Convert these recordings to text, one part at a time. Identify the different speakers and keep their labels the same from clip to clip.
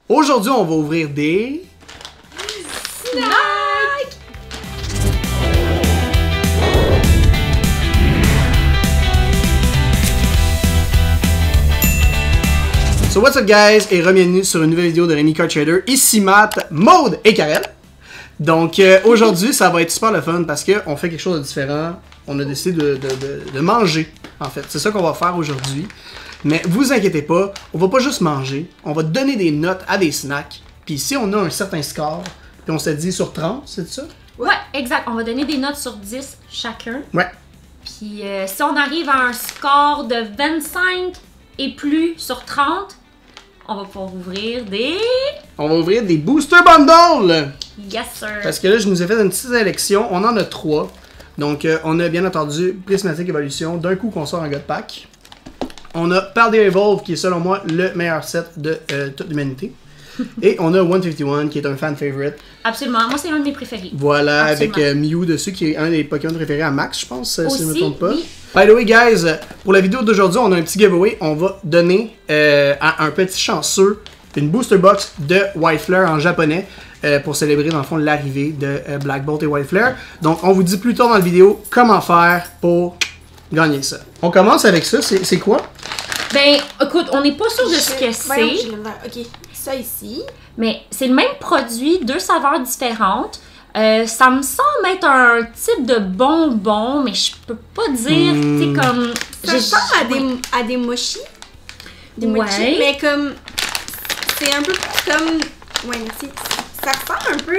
Speaker 1: Aujourd'hui, on va ouvrir des...
Speaker 2: Snacks!
Speaker 1: So what's up guys et bienvenue sur une nouvelle vidéo de Rémi Card Trader. Ici Matt, Maude et Karel. Donc aujourd'hui ça va être super le fun parce qu'on fait quelque chose de différent. On a décidé de manger en fait. C'est ça qu'on va faire aujourd'hui. Mais vous inquiétez pas, on va pas juste manger. On va donner des notes à des snacks. Puis si on a un certain score, puis on s'est dit sur 30, c'est ça?
Speaker 2: Ouais, exact. On va donner des notes sur 10 chacun.
Speaker 1: Ouais.
Speaker 2: Puis si on arrive à un score de 25 et plus sur 30, on va pouvoir ouvrir des...
Speaker 1: On va ouvrir des Booster Bundles!
Speaker 2: Yes, sir!
Speaker 1: Parce que là, je nous ai fait une petite sélection. On en a 3. Donc, on a bien entendu Prismatic Evolution. D'un coup, qu'on sort un God Pack. On a Paldea Evolve, qui est selon moi le meilleur set de toute l'humanité. Et on a 151, qui est un fan favorite.
Speaker 2: Absolument. Moi, c'est un de mes préférés.
Speaker 1: Voilà,
Speaker 2: absolument.
Speaker 1: avec Mew dessus, qui est un des Pokémon préférés à Max, je pense,
Speaker 2: aussi,
Speaker 1: si je ne me trompe pas.
Speaker 2: Oui.
Speaker 1: By the way, guys, pour la vidéo d'aujourd'hui, on a un petit giveaway. On va donner à un petit chanceux une booster box de White Flare en japonais pour célébrer, dans le fond, l'arrivée de Black Bolt et White Flare. Donc, on vous dit plus tard dans la vidéo comment faire pour gagner ça. On commence avec ça. C'est quoi?
Speaker 2: Ben, écoute, on n'est pas sûr de ce que c'est.
Speaker 3: Ok, ça ici.
Speaker 2: Mais c'est le même produit, deux saveurs différentes. Ça me semble être un type de bonbon, mais je peux pas dire, tu sais, comme...
Speaker 3: Ça ressemble à des mochis. Des mochis,
Speaker 2: Ouais.
Speaker 3: mais comme... C'est un peu comme... Ouais, merci. Ça ressemble un peu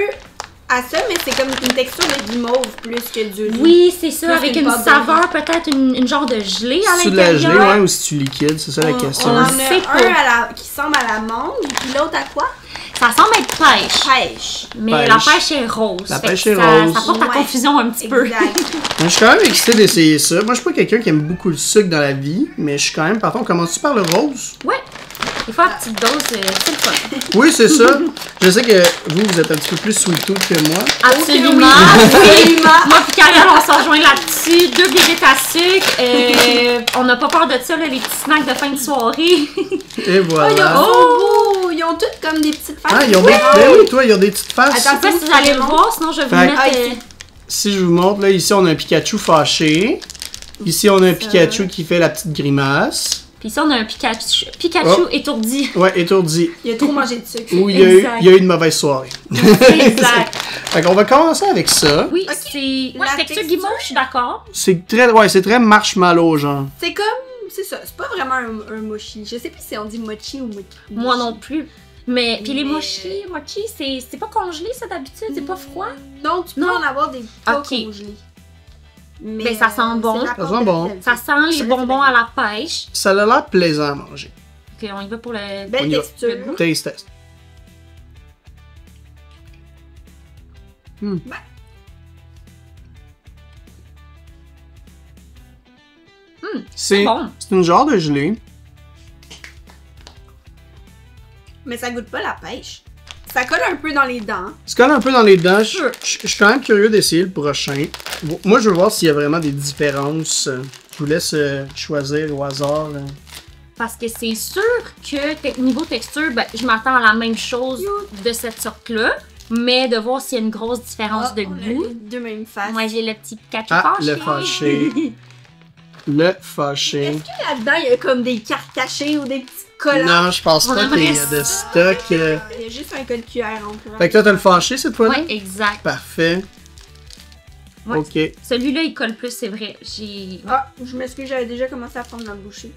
Speaker 3: à ça, mais c'est comme une texture de guimauve plus que du riz.
Speaker 2: Oui, c'est ça,
Speaker 3: Plus
Speaker 2: avec
Speaker 3: qu'une
Speaker 2: une
Speaker 3: pâte de
Speaker 2: saveur, peut-être une genre de gelée à
Speaker 1: C'est de la gelée,
Speaker 2: l'intérieur.
Speaker 1: ouais, ou si tu liquide, c'est ça la question.
Speaker 3: On en a
Speaker 2: sait pas.
Speaker 3: un qui semble à la mangue, puis l'autre à quoi?
Speaker 2: Ça semble être pêche,
Speaker 3: Pêche.
Speaker 2: mais
Speaker 1: Pêche.
Speaker 2: la pêche est rose.
Speaker 1: La
Speaker 2: Fait que
Speaker 1: pêche est
Speaker 2: ça,
Speaker 1: rose.
Speaker 2: Ça porte à
Speaker 3: Ouais.
Speaker 2: confusion un petit peu.
Speaker 3: Exact.
Speaker 1: Je suis quand même excité d'essayer ça. Moi, je suis pas quelqu'un qui aime beaucoup le sucre dans la vie, mais je suis quand même... Par contre, on commence-tu par le rose?
Speaker 2: Ouais, des fois, à petite dose, c'est le fun.
Speaker 1: Oui, c'est ça. Je sais que vous êtes un petit peu plus sweet tooth que moi.
Speaker 2: Absolument.
Speaker 3: Absolument.
Speaker 2: Moi puis Karel, on se rejoint là-dessus. 2 bébés à sucre. On n'a pas peur de ça, là, les petits snacks de fin de soirée.
Speaker 1: Et voilà.
Speaker 3: Oh, ils ont toutes comme des petites faces.
Speaker 1: Ah, ils ont des... Ben oui, toi, ils ont des petites faces.
Speaker 2: Je sais pas si vous allez le voir, sinon je vais vous
Speaker 1: Fait-
Speaker 2: mettre...
Speaker 3: Ah, ici.
Speaker 1: Si je vous montre, là, ici, on a un Pikachu fâché. Ici, on a un Pikachu qui fait la petite grimace.
Speaker 2: Puis ici, on a un Pikachu
Speaker 1: Oh.
Speaker 2: étourdi.
Speaker 1: Ouais, étourdi.
Speaker 3: Il a trop mangé de sucre.
Speaker 1: Ou il
Speaker 2: Exact.
Speaker 1: y a eu une mauvaise soirée.
Speaker 2: Exact.
Speaker 1: Fait qu'on va commencer avec ça.
Speaker 2: Oui,
Speaker 3: Ok.
Speaker 2: c'est... Ouais,
Speaker 3: La
Speaker 2: texture
Speaker 3: texture.
Speaker 2: guimauve, je suis d'accord.
Speaker 1: C'est très... Ouais, c'est très marshmallow, genre.
Speaker 3: C'est comme... C'est ça, c'est pas vraiment un mochi. Je sais plus si on dit mochi ou mochi.
Speaker 2: Moi non plus. Mais, puis les
Speaker 3: Mais-
Speaker 2: mochi, c'est pas congelé, ça, d'habitude? C'est pas froid?
Speaker 3: Non, tu peux
Speaker 2: Non.
Speaker 3: en avoir des pas
Speaker 2: Ok.
Speaker 3: congelés. Mais
Speaker 2: Ben, ça sent bon.
Speaker 3: c'est la
Speaker 1: Ça
Speaker 3: pâte
Speaker 1: sent
Speaker 3: de
Speaker 1: bon.
Speaker 3: sel.
Speaker 2: Ça sent les bonbons à la pêche.
Speaker 1: Ça a l'air plaisant à manger.
Speaker 2: Ok, on y va pour le...
Speaker 1: On
Speaker 3: Belle
Speaker 1: y va.
Speaker 3: texture.
Speaker 1: Taste test. C'est
Speaker 2: bon.
Speaker 1: c'est une genre de gelée.
Speaker 3: Mais ça goûte pas la pêche. Ça colle un peu dans les dents.
Speaker 1: Ça colle un peu dans les dents.
Speaker 2: Sûr.
Speaker 1: Je suis quand même curieux d'essayer le prochain. Moi, je veux voir s'il y a vraiment des différences. Je vous laisse choisir au hasard.
Speaker 2: Parce que c'est sûr que niveau texture, ben, je m'attends à la même chose de cette sorte-là. Mais de voir s'il y a une grosse différence de
Speaker 3: on a
Speaker 2: goût.
Speaker 3: les deux mêmes faces.
Speaker 2: Moi, j'ai le petit Pikachu
Speaker 1: Ah,
Speaker 2: fâché.
Speaker 1: le fâché. Le fâché.
Speaker 3: Est-ce que là-dedans, il y a comme des cartes cachées ou des petits collants?
Speaker 1: Non, je pense
Speaker 2: On
Speaker 1: pas qu'il y a
Speaker 2: aimerait
Speaker 1: de stock.
Speaker 3: Il y a juste un code QR en plus.
Speaker 1: Fait que toi, t'as le fâché cette fois-là?
Speaker 2: Ouais, exact.
Speaker 1: Parfait.
Speaker 2: Ouais.
Speaker 1: Ok.
Speaker 2: Celui-là, il colle plus, c'est vrai. J'ai...
Speaker 3: Ah, je m'excuse, j'avais déjà commencé à prendre ma bouchée.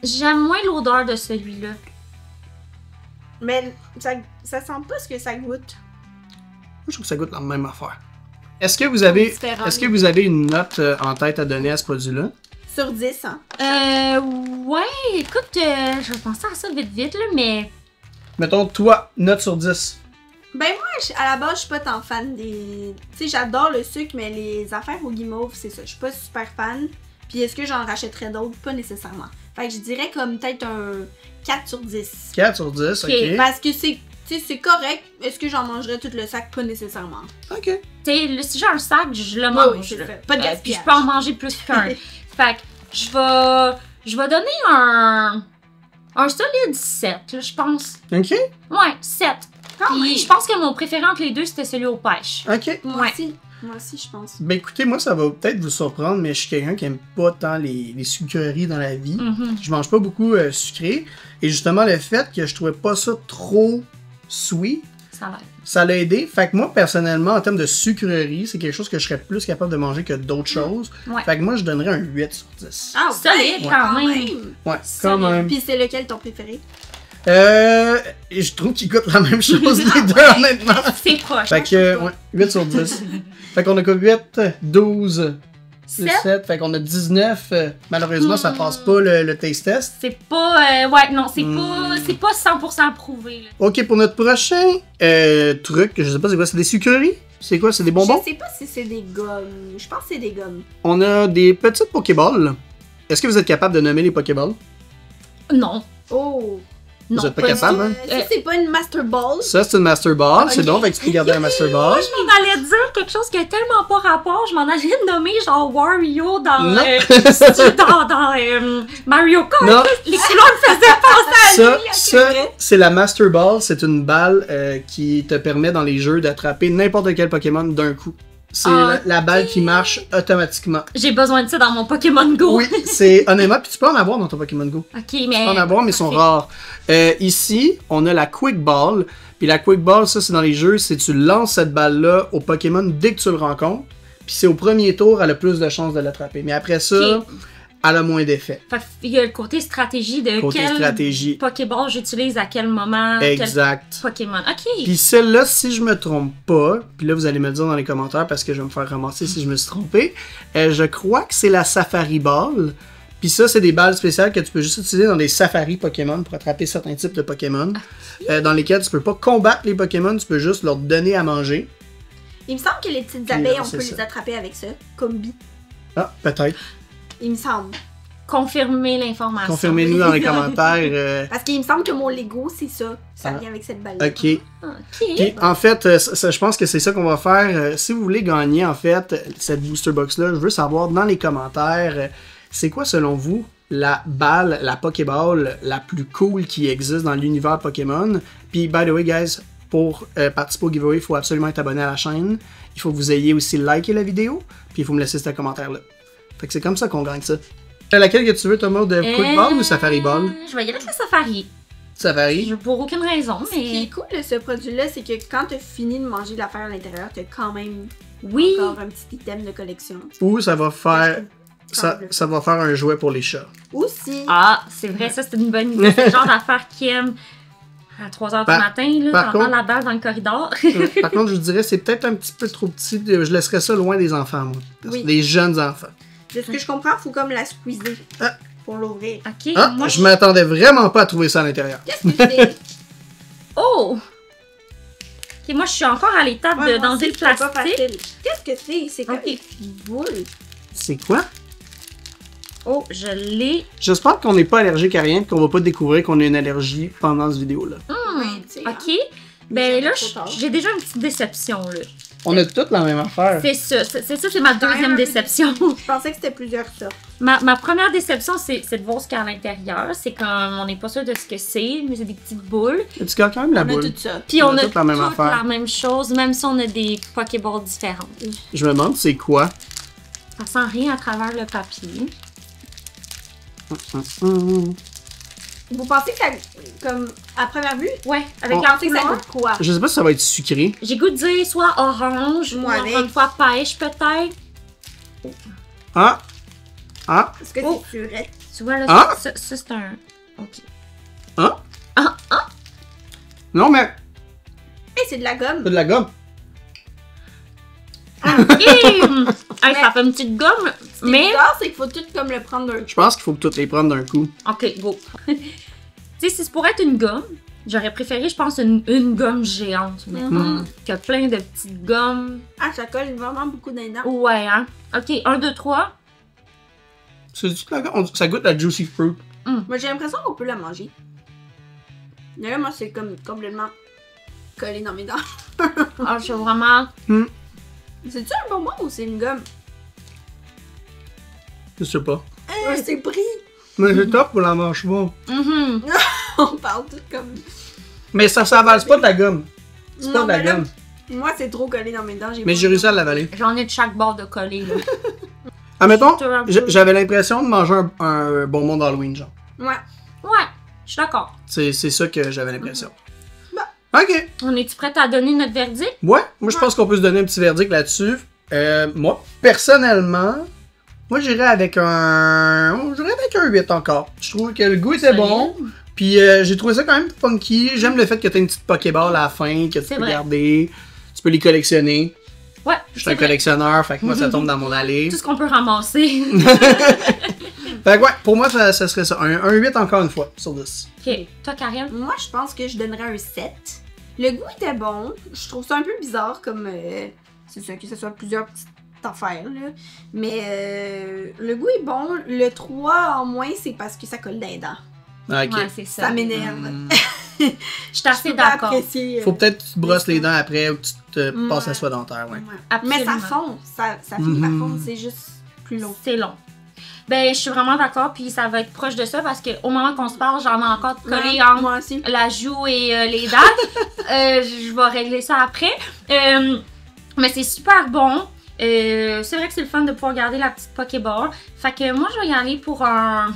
Speaker 2: J'aime moins l'odeur de celui-là.
Speaker 3: Mais ça sent pas ce que ça goûte.
Speaker 1: Moi, je trouve que ça goûte la même affaire. Est-ce que vous avez,
Speaker 3: Différent.
Speaker 1: est-ce que vous avez une note en tête à donner à ce produit-là?
Speaker 3: Sur 10, hein?
Speaker 2: Ouais, écoute, je vais penser à ça vite, là, mais...
Speaker 1: Mettons, toi, note sur 10.
Speaker 3: Ben moi, à la base, je suis pas tant fan des... Tu sais, j'adore le sucre, mais les affaires au guimauve, c'est ça. Je suis pas super fan. Puis est-ce que j'en rachèterais d'autres? Pas nécessairement. Fait que je dirais comme peut-être un 4 sur 10.
Speaker 1: 4 sur 10, ok.
Speaker 3: Parce que c'est... Tu sais, c'est correct. Est-ce que j'en mangerais tout le sac? Pas nécessairement.
Speaker 1: Ok.
Speaker 2: Tu sais, si j'ai un sac, je le
Speaker 3: Oui,
Speaker 2: mange.
Speaker 3: c'est
Speaker 2: là.
Speaker 3: fait. Pas de
Speaker 2: Puis
Speaker 3: gaspillage.
Speaker 2: je peux en manger plus qu'un. Fait que je vais Je vais donner un solide 7, là, je pense.
Speaker 1: Ok.
Speaker 2: Ouais, 7. Puis je pense que mon préféré entre les deux, c'était celui aux pêches.
Speaker 1: Ok.
Speaker 3: Moi aussi, je pense.
Speaker 1: Ben écoutez, moi ça va peut-être vous surprendre, mais je suis quelqu'un qui aime pas tant les sucreries dans la vie. Je mange pas beaucoup sucré. Et justement, le fait que je trouvais pas ça trop sweet, ça l'a aidé. Fait que moi, personnellement, en termes de sucrerie, c'est quelque chose que je serais plus capable de manger que d'autres choses. Fait que moi, je donnerais un 8 sur 10.
Speaker 3: Ah,
Speaker 2: solide quand même.
Speaker 1: Ouais, quand même.
Speaker 3: Puis c'est lequel ton préféré?
Speaker 1: Je trouve qu'ils goûtent la même chose les deux, honnêtement.
Speaker 2: C'est proche.
Speaker 1: Fait que, ouais, 8 sur 10. Fait qu'on a quoi? 8, 12, 7. Fait qu'on a 19. Malheureusement, ça passe pas le taste test.
Speaker 2: C'est pas... ouais, non, c'est pas 100% approuvé. Là.
Speaker 1: Ok, pour notre prochain truc, je sais pas c'est quoi, c'est des sucreries? C'est quoi? C'est des bonbons?
Speaker 3: Je sais pas si c'est des gommes. Je pense que c'est des gommes.
Speaker 1: On a des petites Pokéballs. Est-ce que vous êtes capable de nommer les Pokéballs?
Speaker 2: Non.
Speaker 3: Oh!
Speaker 1: Vous êtes pas capable, hein?
Speaker 3: Ça, c'est pas une Master Ball.
Speaker 1: Ça, c'est une Master Ball. C'est donc, fait que tu peux garder un Master Ball.
Speaker 2: Moi, je m'en allais dire quelque chose qui a tellement pas rapport. Je m'en allais nommer genre Wario dans Mario Kart.
Speaker 1: Non.
Speaker 2: Les couleurs me faisaient penser à lui.
Speaker 1: Ça, c'est la Master Ball. C'est une balle qui te permet dans les jeux d'attraper n'importe quel Pokémon d'un coup. C'est la balle qui marche automatiquement.
Speaker 2: J'ai besoin de ça dans mon Pokémon Go.
Speaker 1: Oui, c'est honnêtement, puis tu peux en avoir dans ton Pokémon Go.
Speaker 2: Ok, mais...
Speaker 1: Tu peux en avoir, mais ils sont rares. Ici, on a la Quick Ball. Puis la Quick Ball, ça, c'est dans les jeux, c'est tu lances cette balle-là au Pokémon dès que tu le rencontres. Puis c'est au premier tour, elle a plus de chances de l'attraper. Mais après ça, elle a moins d'effet.
Speaker 2: Fait qu'il y a le côté stratégie de quel Pokéball j'utilise à quel moment.
Speaker 1: Exact.
Speaker 2: Quel Pokémon. Ok.
Speaker 1: Puis celle-là, si je me trompe pas, puis là vous allez me le dire dans les commentaires parce que je vais me faire ramasser si je me suis trompé, je crois que c'est la Safari Ball. Puis ça, c'est des balles spéciales que tu peux juste utiliser dans des safaris Pokémon pour attraper certains types de Pokémon, dans lesquels tu peux pas combattre les Pokémon, tu peux juste leur donner à manger.
Speaker 3: Il me semble que les petites abeilles, on peut les attraper avec ça. Combi.
Speaker 1: Ah, peut-être. Il
Speaker 3: me semble.
Speaker 2: Confirmez l'information.
Speaker 1: Confirmez-nous dans les commentaires.
Speaker 3: Parce qu'il me semble que mon Lego, c'est ça. Ça vient avec cette balle-là.
Speaker 1: Ok. Puis, en fait, je pense que c'est ça qu'on va faire. Si vous voulez gagner, en fait, cette booster box-là, je veux savoir dans les commentaires, c'est quoi, selon vous, la balle, la Pokéball la plus cool qui existe dans l'univers Pokémon? Puis, by the way, guys, pour participer au giveaway, il faut absolument être abonné à la chaîne. Il faut que vous ayez aussi liké la vidéo. Puis, il faut me laisser ce commentaire-là. Fait que c'est comme ça qu'on gagne ça. Laquelle que tu veux, Thomas, de Quick Ball ou Safari Ball?
Speaker 2: Je vais y aller avec la Safari.
Speaker 1: Safari?
Speaker 2: Pour aucune raison, mais...
Speaker 3: Ce qui est cool de ce produit-là, c'est que quand tu as fini de manger l'affaire à l'intérieur, tu as quand même encore un petit item de collection.
Speaker 1: Ou ça va faire... Ça va faire un jouet pour les chats.
Speaker 3: Aussi.
Speaker 2: Ah, c'est vrai, ça c'est une bonne idée. C'est le genre d'affaire qui aime à 3h du matin, là, t'entends la balle dans le corridor.
Speaker 1: Par contre, je vous dirais, c'est peut-être un petit peu trop petit. Je laisserais ça loin des enfants, moi. Des jeunes enfants.
Speaker 3: De ce que je comprends, il faut comme la squeezer pour l'ouvrir.
Speaker 2: Ok.
Speaker 1: Moi, je m'attendais vraiment pas à trouver ça à l'intérieur.
Speaker 3: Qu'est-ce que c'est?
Speaker 2: Oh! Ok, moi, je suis encore à l'étape d'enlever le plastique.
Speaker 3: Qu'est-ce que c'est? C'est comme des petites boules.
Speaker 1: C'est quoi?
Speaker 2: Oh, je l'ai.
Speaker 1: J'espère qu'on n'est pas allergique à rien et qu'on va pas découvrir qu'on a une allergie pendant cette vidéo-là.
Speaker 2: Ok. Ben là, j'ai déjà une petite déception, là.
Speaker 1: On a toutes la même affaire.
Speaker 2: C'est ça, c'est ma deuxième déception.
Speaker 3: Je pensais que c'était plusieurs sortes.
Speaker 2: Ma première déception, c'est de voir ce qu'il y a à l'intérieur. C'est comme, on n'est pas sûr de ce que c'est, mais c'est des petites boules.
Speaker 1: Et tu gardes quand même la boule.
Speaker 3: On a tout ça.
Speaker 2: Puis on a
Speaker 1: toute la même affaire.
Speaker 2: La même chose, même si on a des Pokéballs différentes.
Speaker 1: Je me demande c'est quoi.
Speaker 2: Ça sent rien à travers le papier.
Speaker 3: Vous pensez que ça, comme, à première vue?
Speaker 2: Ouais, avec
Speaker 3: la couleur, ça goûte quoi?
Speaker 1: Je sais pas si ça va être sucré.
Speaker 2: J'ai goût de dire soit orange, ou encore une fois pêche peut-être.
Speaker 1: Ah!
Speaker 3: Est-ce que c'est surette?
Speaker 2: Tu vois là, ça c'est un... Ok.
Speaker 1: Non mais...
Speaker 3: Hey, c'est de la gomme!
Speaker 1: C'est de la gomme.
Speaker 2: Hey, ça fait une petite gomme, mais...
Speaker 3: bizarre, c'est qu'il faut tout comme le prendre d'un coup.
Speaker 1: Je pense qu'il faut toutes les prendre d'un coup.
Speaker 2: Ok, go. Tu sais, si c'est pour être une gomme, j'aurais préféré, je pense, une gomme géante. Qui a plein de petites gommes.
Speaker 3: Ah, ça colle vraiment beaucoup dans les dents.
Speaker 2: Ouais, hein. Ok, 1, 2, 3.
Speaker 1: C'est de la gomme. Ça goûte la juicy fruit.
Speaker 3: Moi, j'ai l'impression qu'on peut la manger. D'ailleurs, moi, c'est comme complètement collé dans mes dents.
Speaker 2: Ah, je suis vraiment...
Speaker 3: C'est-tu un bonbon ou c'est une gomme?
Speaker 1: Je sais pas.
Speaker 3: C'est pris!
Speaker 1: Mais c'est top pour la mâche pas.
Speaker 3: On parle tout comme...
Speaker 1: Mais ça s'avale pas de la gomme. C'est pas
Speaker 3: Non,
Speaker 1: de la
Speaker 3: mais là,
Speaker 1: gomme.
Speaker 3: moi, c'est trop collé dans mes dents.
Speaker 1: Mais j'ai réussi à l'avaler.
Speaker 2: J'en ai de chaque bord de coller, là.
Speaker 1: Admettons,
Speaker 2: C'est un peu-
Speaker 1: j'avais l'impression de manger un bonbon d'Halloween, genre.
Speaker 3: Ouais.
Speaker 2: Ouais, je suis d'accord.
Speaker 1: C'est ça que j'avais l'impression.
Speaker 3: Bah.
Speaker 1: Ok.
Speaker 2: On est-tu prête à donner notre verdict?
Speaker 1: Ouais, moi je pense qu'on peut se donner un petit verdict là-dessus. Moi, personnellement, moi j'irais avec un 8 encore. Je trouve que le goût était bon. Puis j'ai trouvé ça quand même funky. J'aime le fait que tu aies une petite Pokéball à la fin, que tu
Speaker 2: C'est
Speaker 1: peux
Speaker 2: vrai.
Speaker 1: garder. Tu peux les collectionner.
Speaker 2: Ouais,
Speaker 1: Je suis
Speaker 2: c'est
Speaker 1: un
Speaker 2: vrai.
Speaker 1: collectionneur, fait que moi ça tombe dans mon allée.
Speaker 2: Tout ce qu'on peut ramasser.
Speaker 1: Fait que ouais, pour moi ça serait ça. Un 8 encore une fois, sur 10.
Speaker 2: Ok, toi, Karen?
Speaker 3: Moi, je pense que je donnerais un 7. Le goût était bon. Je trouve ça un peu bizarre comme... c'est sûr que ce soit plusieurs petites affaires, là. Mais le goût est bon. Le 3 en moins, c'est parce que ça colle dans les dents.
Speaker 1: Ok.
Speaker 2: Ouais, c'est ça.
Speaker 3: Ça m'énerve.
Speaker 2: Je suis assez
Speaker 3: Je peux pas
Speaker 2: d'accord.
Speaker 3: apprécier,
Speaker 1: Faut peut-être que tu te brosses les dents après ou que tu te
Speaker 3: Ouais.
Speaker 1: passes la soie dentaire, ouais.
Speaker 3: Ouais. Mais ça fond. Ça finit par fondre. C'est juste plus long.
Speaker 2: C'est long. Ben, je suis vraiment d'accord, puis ça va être proche de ça parce qu'au moment qu'on se parle, j'en ai encore collé
Speaker 3: Ouais,
Speaker 2: entre
Speaker 3: moi aussi.
Speaker 2: la joue et les dents. Je vais régler ça après. Mais c'est super bon. C'est vrai que c'est le fun de pouvoir garder la petite Pokéball. Fait que moi, je vais y aller pour un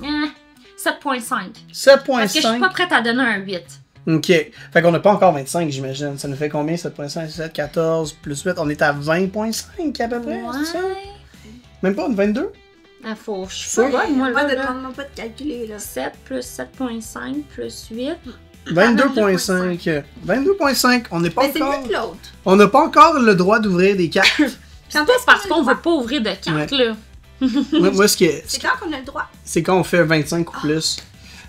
Speaker 2: 7.5. Parce que je suis pas
Speaker 1: 7.5.
Speaker 2: prête à donner un 8.
Speaker 1: Ok. Fait qu'on n'a pas encore 25, j'imagine. Ça nous fait combien 7.5, 7, 14 plus 8? On est à 20.5 à peu près, c'est ça? Même pas une 22?
Speaker 2: Il faut. Je suis
Speaker 1: Sûr?
Speaker 2: pas bonne, moi,
Speaker 3: Moi,
Speaker 2: là.
Speaker 3: demande-moi pas de calculer, là.
Speaker 2: 7 plus 7.5 plus 8.
Speaker 1: 22.5. 22.5. On n'est pas
Speaker 3: Mais c'est
Speaker 1: encore.
Speaker 3: mieux que l'autre.
Speaker 1: On n'a pas encore le droit d'ouvrir des cartes.
Speaker 2: C'est pas parce qu'on veut pas ouvrir de carte, là.
Speaker 1: moi,
Speaker 3: C'est quand qu'on a le droit.
Speaker 1: c'est quand on fait 25 ou plus.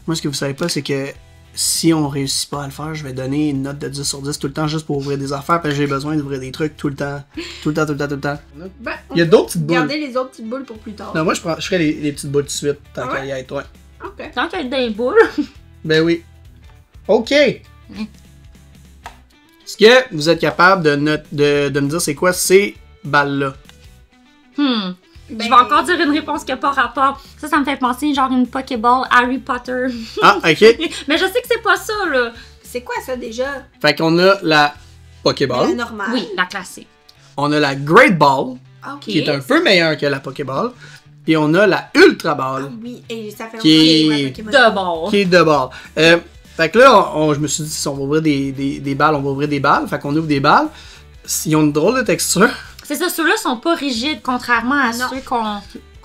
Speaker 1: Moi, ce que vous savez pas, c'est que si on réussit pas à le faire, je vais donner une note de 10 sur 10 tout le temps juste pour ouvrir des affaires parce que j'ai besoin d'ouvrir des trucs tout le temps. Tout le temps, tout le temps, tout le temps.
Speaker 3: Ben,
Speaker 1: Il y a d'autres petites boules.
Speaker 3: Gardez les autres petites boules pour plus tard.
Speaker 1: Non, moi, je ferais les petites boules tout de suite, tant
Speaker 3: Ah ouais?
Speaker 1: qu'à y être, ouais.
Speaker 3: Ok.
Speaker 2: Tant qu'elle est dans les boules.
Speaker 1: Ben oui. OK. Est-ce que vous êtes capable de me dire c'est quoi ces balles-là?
Speaker 3: Ben,
Speaker 2: Je vais encore dire une réponse qui n'a pas rapport. Ça me fait penser genre une Pokéball Harry Potter.
Speaker 1: Ah, OK.
Speaker 2: Mais je sais que c'est pas ça, là.
Speaker 3: C'est quoi ça déjà?
Speaker 1: Fait qu'on a la Pokéball,
Speaker 3: La normale.
Speaker 2: Oui, la classique.
Speaker 1: on a la Great Ball,
Speaker 3: Ah, ok.
Speaker 1: qui est un peu meilleure que la Pokéball, et on a la Ultra Ball,
Speaker 3: Ah oui, et ça fait
Speaker 1: Qui
Speaker 3: longtemps
Speaker 1: est
Speaker 3: que je joue à Pokémon.
Speaker 2: De
Speaker 1: qui est de ball. Fait que là, je me suis dit, si on va ouvrir des balles, on va ouvrir des balles. Fait qu'on ouvre des balles. Ils ont une drôle de texture.
Speaker 2: C'est ça, ceux-là sont pas rigides, contrairement à
Speaker 3: Non.
Speaker 2: ceux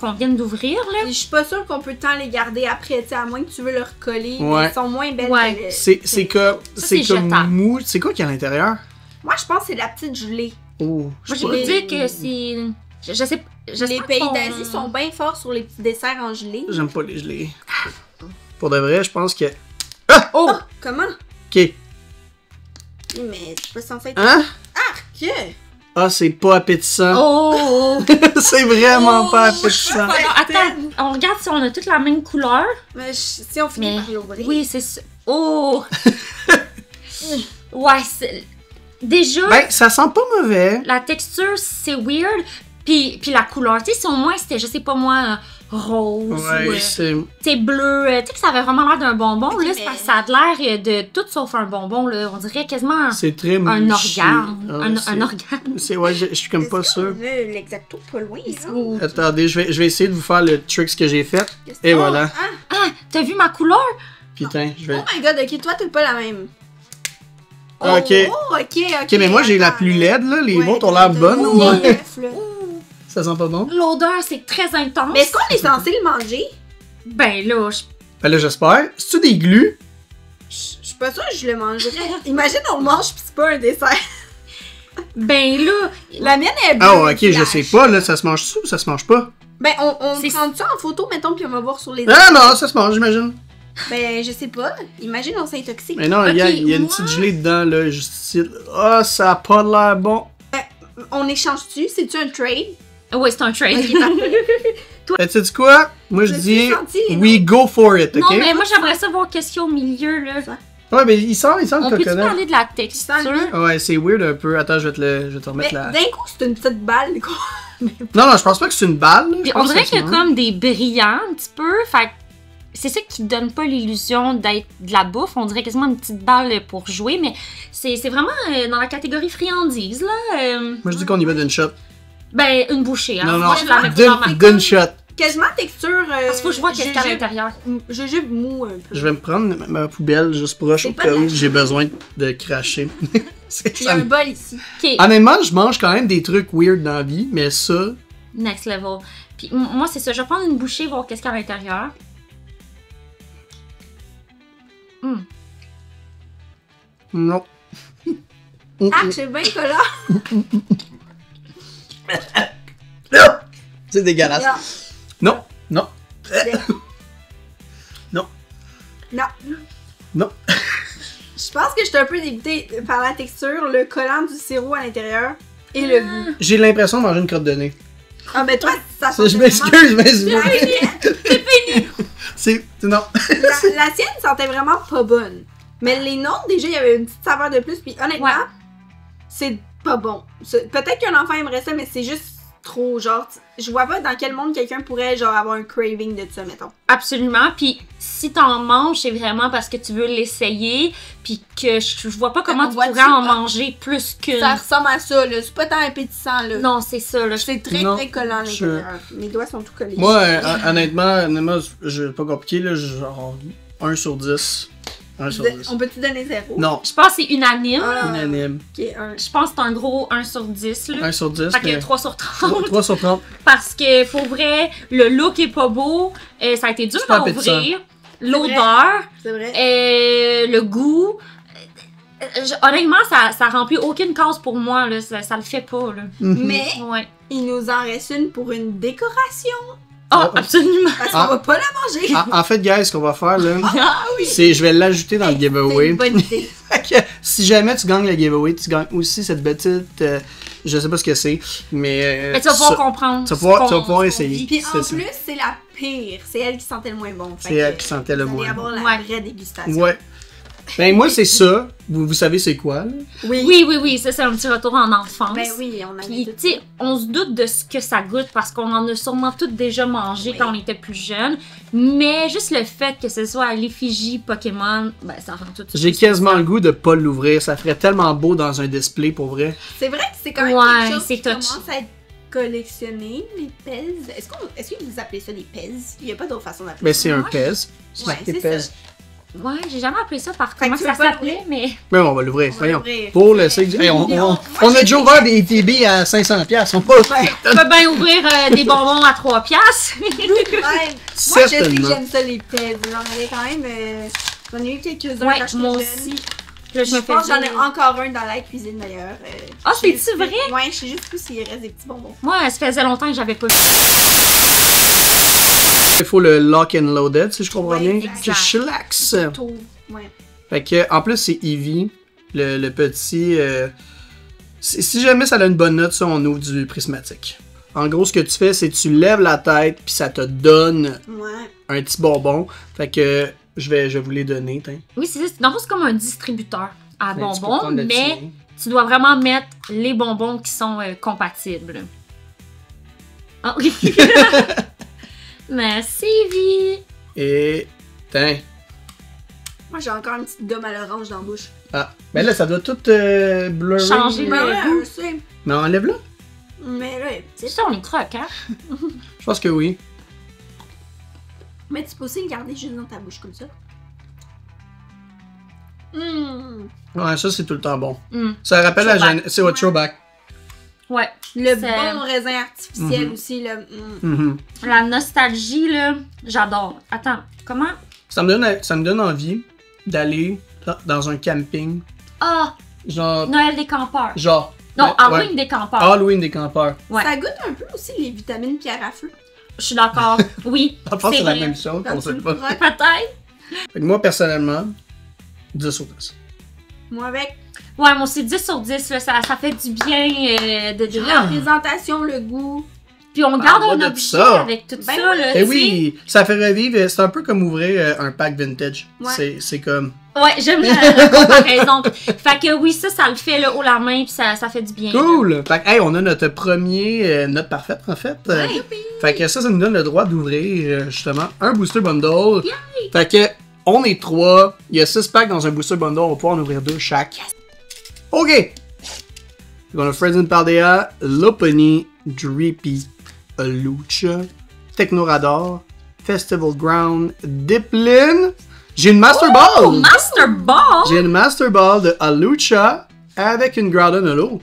Speaker 2: qu'on vient d'ouvrir, là.
Speaker 3: Je suis pas sûre qu'on peut tant les garder après, tu sais, à moins que tu veux leur coller.
Speaker 1: Ouais.
Speaker 3: Mais elles sont moins belles
Speaker 2: Ouais.
Speaker 3: que le-
Speaker 1: C'est
Speaker 2: c'est
Speaker 1: comme
Speaker 2: jetable.
Speaker 1: mou. C'est quoi qu'il y a à l'intérieur?
Speaker 3: Moi, je pense que c'est la petite gelée.
Speaker 1: Oh,
Speaker 2: Moi, je
Speaker 3: pas.
Speaker 2: peux dire que c'est... Je sais
Speaker 3: Les pays d'Asie sont bien forts sur les petits desserts en gelée.
Speaker 1: j'aime pas les gelées. Pour de vrai, je pense que...
Speaker 2: Oh!
Speaker 3: Comment?
Speaker 1: OK.
Speaker 3: Oui, mais tu peux censé être...
Speaker 1: Hein?
Speaker 3: Que?
Speaker 1: Ah, c'est pas appétissant.
Speaker 2: Oh!
Speaker 1: C'est vraiment
Speaker 3: Oh,
Speaker 1: pas
Speaker 3: je
Speaker 1: appétissant.
Speaker 3: sais pas.
Speaker 2: Attends, on regarde si on a toutes la même couleur.
Speaker 3: Mais si on finit
Speaker 2: Mais
Speaker 3: par l'ouvrir...
Speaker 2: oui, c'est ça. Oh! Ouais, c'est... Déjà,
Speaker 1: Ben, ça sent pas mauvais.
Speaker 2: la texture, c'est weird. Puis la couleur, tu sais, si au moins c'était, je sais pas moi, rose ou
Speaker 1: Ouais, c'est...
Speaker 2: t'sais, bleu, tu sais que ça avait vraiment l'air d'un bonbon.
Speaker 3: Ok,
Speaker 2: là,
Speaker 3: mais-
Speaker 2: c'est parce que ça a l'air de tout sauf un bonbon. Là. On dirait quasiment
Speaker 1: C'est très
Speaker 2: un
Speaker 1: mouché.
Speaker 2: organe.
Speaker 1: Ah,
Speaker 2: un
Speaker 1: c'est-
Speaker 2: organe.
Speaker 1: C'est, ouais, je suis comme pas sûr.
Speaker 3: On a l'exacto pas loin, ça.
Speaker 2: Oh.
Speaker 1: Attendez, je vais essayer de vous faire le trick que j'ai fait.
Speaker 3: Qu'est-ce
Speaker 1: Et
Speaker 3: que-
Speaker 1: voilà.
Speaker 3: Ah,
Speaker 2: Ah, t'as vu ma couleur?
Speaker 1: Putain, je vais...
Speaker 3: oh my god, ok, toi, t'as pas la même.
Speaker 1: Ok.
Speaker 3: Oh, ok.
Speaker 1: Ok, mais moi j'ai la plus laide, là. Les vôtres ont l'air bonnes.
Speaker 3: Ouais,
Speaker 1: moi.
Speaker 3: bref, là.
Speaker 1: Ça sent pas bon?
Speaker 2: L'odeur, c'est très intense.
Speaker 3: Mais est-ce qu'on est censé le manger?
Speaker 2: Ben là,
Speaker 1: Ben là, j'espère. C'est-tu des glues?
Speaker 3: Je suis pas sûre que je le mangerais. Imagine, on le mange pis c'est pas un dessert.
Speaker 2: ben là,
Speaker 3: La mienne est bleue.
Speaker 1: Ah, ok, je
Speaker 3: flash.
Speaker 1: sais pas, là. Ça se mange-tu ou ça se mange pas?
Speaker 3: Ben, on
Speaker 2: C'est-
Speaker 3: prend ça en photo, mettons, puis on va voir sur les...
Speaker 1: Ah non, ça se mange, j'imagine.
Speaker 3: Ben, je sais pas. Imagine, on s'intoxique.
Speaker 1: Mais non,
Speaker 2: Ok,
Speaker 1: il y a une
Speaker 2: moi-
Speaker 1: petite gelée dedans, là, juste ici. Ah, ça a pas l'air bon.
Speaker 3: On échange-tu? C'est-tu un trade?
Speaker 2: ouais, c'est un trade.
Speaker 1: Tu sais quoi? Moi, je
Speaker 3: Je
Speaker 1: dis,
Speaker 3: suis senti, non?
Speaker 1: we go for it, ok?
Speaker 2: Non, mais moi, j'aimerais ça voir qu'est-ce qu'il y a au milieu, là.
Speaker 1: Ouais, mais il sent le
Speaker 2: On peut-tu
Speaker 1: coconut.
Speaker 2: parler de la texture?
Speaker 3: Il sent le-
Speaker 1: Ouais, c'est weird un peu. Attends, je vais te
Speaker 3: Mais
Speaker 1: remettre là.
Speaker 3: d'un coup, c'est une petite balle. Quoi.
Speaker 1: Non, non, je pense pas que c'est une balle. là. Je
Speaker 2: Puis
Speaker 1: pense
Speaker 2: on dirait
Speaker 1: que
Speaker 2: qu'il y a
Speaker 1: c'est-
Speaker 2: comme des brillants un petit peu. Fait que c'est ça qui donne pas l'illusion d'être de la bouffe. On dirait quasiment une petite balle pour jouer, mais c'est vraiment dans la catégorie friandise, là.
Speaker 1: Moi, je dis qu'on y va d'une shot.
Speaker 2: Ben, une bouchée, hein.
Speaker 1: Non,
Speaker 2: Moi, je la mets pas dans ma...
Speaker 1: d'une shot.
Speaker 3: Quasiment texture.
Speaker 2: Parce qu'il faut que je vois qu'est-ce qu'il y a à l'intérieur.
Speaker 3: Jujube mou un peu.
Speaker 1: Je vais me prendre ma poubelle juste proche
Speaker 3: C'est
Speaker 1: au
Speaker 3: pas
Speaker 1: cas
Speaker 3: de la
Speaker 1: où j'ai besoin de cracher.
Speaker 3: Il y a un bol ici.
Speaker 2: Ok,
Speaker 1: Honnêtement, je mange quand même des trucs weird dans la vie, mais ça,
Speaker 2: next level. Puis moi, c'est ça. Je vais prendre une bouchée, voir qu'est-ce qu'il y a à l'intérieur.
Speaker 1: non.
Speaker 3: Ah, c'est bien collant.
Speaker 1: C'est dégueulasse. Non, non, non,
Speaker 3: Non.
Speaker 1: non.
Speaker 3: Je pense que j'étais un peu dégoûtée par la texture, le collant du sirop à l'intérieur et le goût.
Speaker 1: J'ai l'impression de manger une crotte de nez.
Speaker 3: Ah, mais toi, ça
Speaker 1: Je m'excuse, mais c'est non.
Speaker 3: La sienne sentait vraiment pas bonne. Mais les nôtres, déjà, il y avait une petite saveur de plus. Puis honnêtement,
Speaker 2: Ouais.
Speaker 3: c'est pas bon. Peut-être qu'un enfant aimerait ça, mais c'est juste trop, genre... Je vois pas dans quel monde quelqu'un pourrait, genre, avoir un craving de ça, mettons.
Speaker 2: Absolument. Puis si t'en manges, c'est vraiment parce que tu veux l'essayer. Puis que je vois pas comment
Speaker 3: On
Speaker 2: tu
Speaker 3: voit-tu,
Speaker 2: pourrais en
Speaker 3: hein?
Speaker 2: manger plus que.
Speaker 3: Ça ressemble à ça, là. C'est pas tant appétissant, là.
Speaker 2: Non, c'est ça, là.
Speaker 3: C'est très,
Speaker 1: Non,
Speaker 3: très collant à
Speaker 1: je-
Speaker 3: l'intérieur. Mes doigts sont tout collés.
Speaker 1: Moi, honnêtement, je vais pas compliqué, là, genre 1 sur 10. 1 sur 10.
Speaker 3: On peut-tu donner 0?
Speaker 1: Non,
Speaker 2: Je pense que c'est unanime.
Speaker 3: Ah,
Speaker 1: unanime.
Speaker 3: ok, un.
Speaker 2: Je pense que c'est un gros 1 sur 10, là.
Speaker 1: 1 sur 10.
Speaker 2: Fait que
Speaker 1: mais
Speaker 2: 3 sur 30.
Speaker 1: 3 sur 30.
Speaker 2: Parce que, pour vrai, le look est pas beau. Ça a été dur
Speaker 1: C'est pas
Speaker 2: à
Speaker 1: appétissant.
Speaker 2: ouvrir. L'odeur.
Speaker 3: C'est vrai.
Speaker 2: Le goût. Honnêtement, ça remplit aucune case pour moi, là. Ça le fait pas, là.
Speaker 3: Mais
Speaker 2: Ouais.
Speaker 3: il nous en reste une pour une décoration.
Speaker 2: Ah, absolument.
Speaker 3: Parce qu'on
Speaker 1: Ah.
Speaker 3: va pas la manger.
Speaker 1: En fait, guys, ce qu'on va faire, là,
Speaker 3: Ah oui.
Speaker 1: c'est je vais l'ajouter dans le
Speaker 3: C'est
Speaker 1: giveaway.
Speaker 3: une bonne idée.
Speaker 1: Fait que si jamais tu gagnes le giveaway, tu gagnes aussi cette petite. Je sais pas ce que c'est, mais.
Speaker 2: Mais tu vas pouvoir
Speaker 1: ça-
Speaker 2: comprendre.
Speaker 1: tu vas pouvoir-
Speaker 2: ce qu'on-
Speaker 1: pouvoir
Speaker 2: ce qu'on
Speaker 1: essayer.
Speaker 2: vit.
Speaker 3: Puis en
Speaker 1: C'est ça.
Speaker 3: plus, c'est la pire. C'est elle qui sentait le moins bon. Fait
Speaker 1: C'est
Speaker 3: que
Speaker 1: elle qui sentait le
Speaker 3: vous allez
Speaker 1: moins
Speaker 3: avoir la
Speaker 2: Ouais.
Speaker 3: vraie dégustation.
Speaker 1: Ouais. Ben, moi, c'est ça. Vous savez c'est quoi, là?
Speaker 2: Oui, ça c'est un petit retour en enfance.
Speaker 3: Ben oui, on avait
Speaker 2: Puis,
Speaker 3: tout
Speaker 2: tu sais, on se doute de ce que ça goûte parce qu'on en a sûrement toutes déjà mangé
Speaker 3: Oui.
Speaker 2: quand on était plus jeune. Mais juste le fait que ce soit à l'effigie Pokémon, ben ça rend tout de suite
Speaker 1: J'ai
Speaker 2: plus
Speaker 1: quasiment
Speaker 2: spécial.
Speaker 1: le goût de pas l'ouvrir. Ça ferait tellement beau dans un display, pour vrai.
Speaker 3: C'est vrai que c'est quand même
Speaker 2: Ouais,
Speaker 3: quelque chose
Speaker 2: c'est
Speaker 3: qui
Speaker 2: touchy.
Speaker 3: commence à être collectionné, les pèses. Est-ce que vous appelez ça des pèses? Il n'y a pas d'autre façon d'appeler
Speaker 1: Mais
Speaker 3: ça.
Speaker 1: c'est un
Speaker 2: Ouais.
Speaker 1: PES. C'est
Speaker 3: Ouais,
Speaker 1: marqué
Speaker 3: c'est
Speaker 1: PES.
Speaker 3: ça.
Speaker 2: Ouais, j'ai jamais appelé ça par
Speaker 3: Fait
Speaker 2: comment
Speaker 3: que tu
Speaker 2: ça
Speaker 3: veux pas
Speaker 2: s'appelait, mais.
Speaker 1: Mais on va l'ouvrir,
Speaker 3: On va
Speaker 1: voyons.
Speaker 3: l'ouvrir.
Speaker 1: Pour le sake du- Hey, on a déjà ouvert des TB à 500$. On pas.
Speaker 3: Ouais.
Speaker 2: Tu peux bien ouvrir des bonbons à 3 piastres.
Speaker 3: Ouais. Moi, je sais que
Speaker 1: Certainement.
Speaker 3: j'aime ça, les pèses. J'en avais quand même... J'en ai eu quelques-uns
Speaker 2: Ouais,
Speaker 3: quand j'étais
Speaker 2: moi
Speaker 3: jeune.
Speaker 2: aussi. Là, je
Speaker 3: Je
Speaker 2: me
Speaker 3: pense que j'en ai
Speaker 2: faisais.
Speaker 3: encore un dans la cuisine, d'ailleurs.
Speaker 2: Ah,
Speaker 3: Je sais
Speaker 2: c'est-tu
Speaker 3: plus-
Speaker 2: vrai?
Speaker 3: Ouais, je sais juste plus s'il reste des petits bonbons.
Speaker 2: Moi, ça faisait longtemps que j'avais pas vu.
Speaker 1: Il faut le lock and loaded, si je comprends
Speaker 3: Ouais,
Speaker 1: bien.
Speaker 3: exact.
Speaker 1: Que chillax.
Speaker 3: Tout. Ouais.
Speaker 1: Fait que, en plus, c'est Eevee, le petit. Si jamais ça a une bonne note, ça, on ouvre du prismatique. En gros, ce que tu fais, c'est que tu lèves la tête, puis ça te donne
Speaker 3: Ouais.
Speaker 1: un petit bonbon. Fait que je vais vous les donner. Tiens.
Speaker 2: Oui, c'est ça. Dans le fond, c'est comme un distributeur à
Speaker 1: Fait que tu peux
Speaker 2: bonbons,
Speaker 1: prendre le
Speaker 2: mais
Speaker 1: tien.
Speaker 2: tu dois vraiment mettre les bonbons qui sont compatibles. Ah oui. Merci, Vi.
Speaker 1: Et. Tiens.
Speaker 3: Moi, j'ai encore une petite gomme à l'orange dans la bouche.
Speaker 1: Ah. Ben là, ça doit tout blurrer.
Speaker 2: Changer
Speaker 3: Mais
Speaker 2: le
Speaker 3: ouais,
Speaker 2: goût.
Speaker 3: je sais.
Speaker 1: Mais enlève-le.
Speaker 3: Mais là,
Speaker 2: C'est ça, on est croque, hein?
Speaker 1: Je pense que oui.
Speaker 3: mais tu peux aussi le garder juste dans ta bouche comme ça. Mmh.
Speaker 1: Ouais, ça, c'est tout le temps bon.
Speaker 2: Mm.
Speaker 1: Ça rappelle la
Speaker 2: Throwback.
Speaker 1: jeune. C'est votre throwback.
Speaker 2: Ouais.
Speaker 3: Le
Speaker 2: C'est-
Speaker 3: bon raisin artificiel
Speaker 1: Mhm.
Speaker 3: aussi, là.
Speaker 1: Mhm.
Speaker 2: La nostalgie, là, j'adore. Attends, comment?
Speaker 1: Ça me donne envie d'aller dans un camping.
Speaker 2: Ah,
Speaker 1: Genre.
Speaker 2: Noël des campeurs.
Speaker 1: Genre.
Speaker 2: Non,
Speaker 1: ouais,
Speaker 2: Halloween
Speaker 1: ouais.
Speaker 2: des campeurs.
Speaker 1: Halloween des campeurs.
Speaker 2: Ouais.
Speaker 3: Ça goûte un peu aussi les vitamines pierre à feu.
Speaker 2: Je suis d'accord. Oui.
Speaker 1: Je pense que c'est la
Speaker 2: vrai.
Speaker 1: même chose,
Speaker 3: Quand
Speaker 1: on
Speaker 3: tu
Speaker 1: sait
Speaker 3: le
Speaker 1: pas.
Speaker 3: croques.
Speaker 2: Peut-être.
Speaker 1: Fait que moi, personnellement, 10 sur 10.
Speaker 3: Moi, avec
Speaker 2: Ouais, moi, c'est 10 sur 10. Là, ça fait du bien de
Speaker 3: la
Speaker 2: dire.
Speaker 3: présentation, le goût,
Speaker 2: Puis on garde
Speaker 1: moi
Speaker 2: un
Speaker 1: de
Speaker 2: objet
Speaker 1: ça.
Speaker 2: avec tout
Speaker 3: Ben
Speaker 2: ça, là,
Speaker 1: Eh
Speaker 2: tu sais.
Speaker 1: oui, ça fait revivre. C'est un peu comme ouvrir un pack vintage.
Speaker 3: Ouais.
Speaker 1: C'est comme.
Speaker 2: Ouais, j'aime la comparaison. Fait que oui, ça le fait là, haut la main, puis ça fait du bien.
Speaker 1: Cool! Fait que, hey, on a notre premier note parfaite, en fait. Fait que ça nous donne le droit d'ouvrir, justement, un booster bundle.
Speaker 2: Yay!
Speaker 1: Fait que, on est 3. Il y a 6 packs dans un booster bundle. On va pouvoir en ouvrir 2 chaque. OK! On a Frozen Paldea, Lopunny, Drippy, Lucha, Technoradar, Festival Ground, Dipplin. J'ai une Master
Speaker 2: Oh,
Speaker 1: Ball!
Speaker 2: Master Ball!
Speaker 1: J'ai une Master Ball de Alucha avec une Groudon Holo.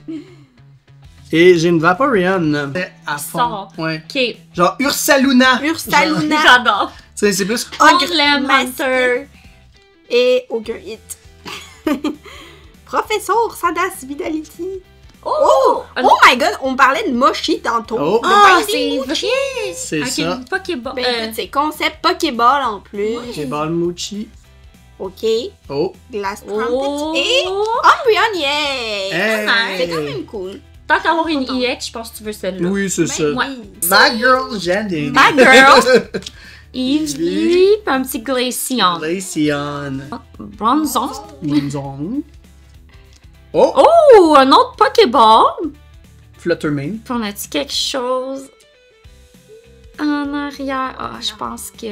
Speaker 1: Et j'ai une Vaporeon à fond.
Speaker 2: Sort.
Speaker 1: Ouais.
Speaker 2: Ok,
Speaker 1: Genre Ursaluna.
Speaker 3: Ursaluna.
Speaker 2: j'adore.
Speaker 1: C'est plus.
Speaker 2: On l'aime, Hunter.
Speaker 3: Et aucun hit. Professeur Sadas Vitality.
Speaker 2: Oh!
Speaker 3: Oh my god, on parlait de Moshi tantôt.
Speaker 1: Oh.
Speaker 3: De
Speaker 2: Ah,
Speaker 3: Binding
Speaker 2: c'est
Speaker 3: Mochi.
Speaker 2: vrai!
Speaker 1: C'est
Speaker 2: Ok,
Speaker 1: ça.
Speaker 2: Pokéball.
Speaker 3: Ben écoute, c'est concept Pokéball en plus.
Speaker 1: J'ai Balmuchi.
Speaker 3: Ok.
Speaker 1: Oh.
Speaker 3: Glass
Speaker 2: Oh!
Speaker 3: Trumpet. Et Umbreon,
Speaker 1: Hey.
Speaker 3: C'est quand même cool.
Speaker 2: Tant qu'avoir une EX, je pense que tu veux celle-là.
Speaker 1: Oui, c'est ça.
Speaker 2: Ouais.
Speaker 1: My girl Jandy.
Speaker 2: My girl. Eevee, puis un petit Glaceon.
Speaker 1: Glaceon.
Speaker 2: Bronzong.
Speaker 1: Moonzong. Oh.
Speaker 2: Oh, un autre Pokéball.
Speaker 1: Fluttermane.
Speaker 2: Puis on a-tu quelque chose en arrière? Ah, je pense que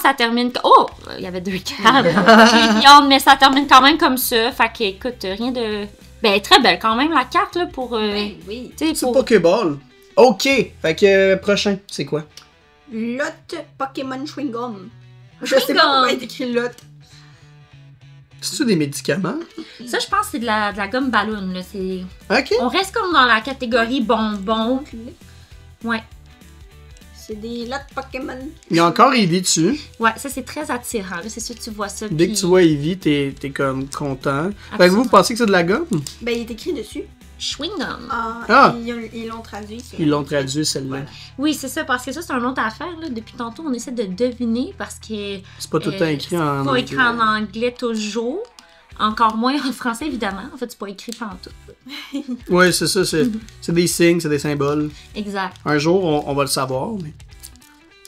Speaker 2: ça termine... Oh! Il y avait 2 cartes. J'ai viande, mais ça termine quand même comme ça. Fait que, écoute, rien de... Ben, très belle quand même, la carte, là, pour...
Speaker 3: Ben oui.
Speaker 2: tu sais,
Speaker 1: C'est
Speaker 2: pour...
Speaker 1: Pokéball. OK. Fait que prochain, c'est quoi?
Speaker 3: Lot Pokémon Chewing Gum. Je
Speaker 2: Chewing
Speaker 3: sais pas pourquoi
Speaker 2: gum.
Speaker 3: il est écrit Lot.
Speaker 1: C'est-tu des médicaments?
Speaker 2: Ça, je pense que c'est de la gomme ballon, là. C'est...
Speaker 1: OK.
Speaker 2: On reste comme dans la catégorie bonbons. Ouais.
Speaker 3: C'est des Lot Pokémon.
Speaker 1: Il y a encore Eevee dessus.
Speaker 2: Ouais, ça, c'est très attirant, là. C'est sûr que tu vois ça.
Speaker 1: Dès
Speaker 2: puis-
Speaker 1: que tu vois Eevee, t'es comme content. Fait que
Speaker 2: Absolument.
Speaker 1: vous pensez que c'est de la gomme?
Speaker 3: Ben il est écrit dessus.
Speaker 2: Chewing gum.
Speaker 1: Ah.
Speaker 3: Ils l'ont traduit. c'est-
Speaker 1: Ils l'ont traduit, celle-là.
Speaker 3: Voilà.
Speaker 2: Oui, c'est ça, parce que ça, c'est une autre affaire, là. Depuis tantôt, on essaie de deviner parce que...
Speaker 1: C'est pas tout le temps écrit en
Speaker 2: C'est pas écrit en
Speaker 1: anglais.
Speaker 2: anglais toujours. Encore moins en français, évidemment. En fait, c'est pas écrit pantoute.
Speaker 1: Ouais, c'est ça. C'est des signes, c'est des symboles.
Speaker 2: Exact.
Speaker 1: Un jour, on va le savoir, mais...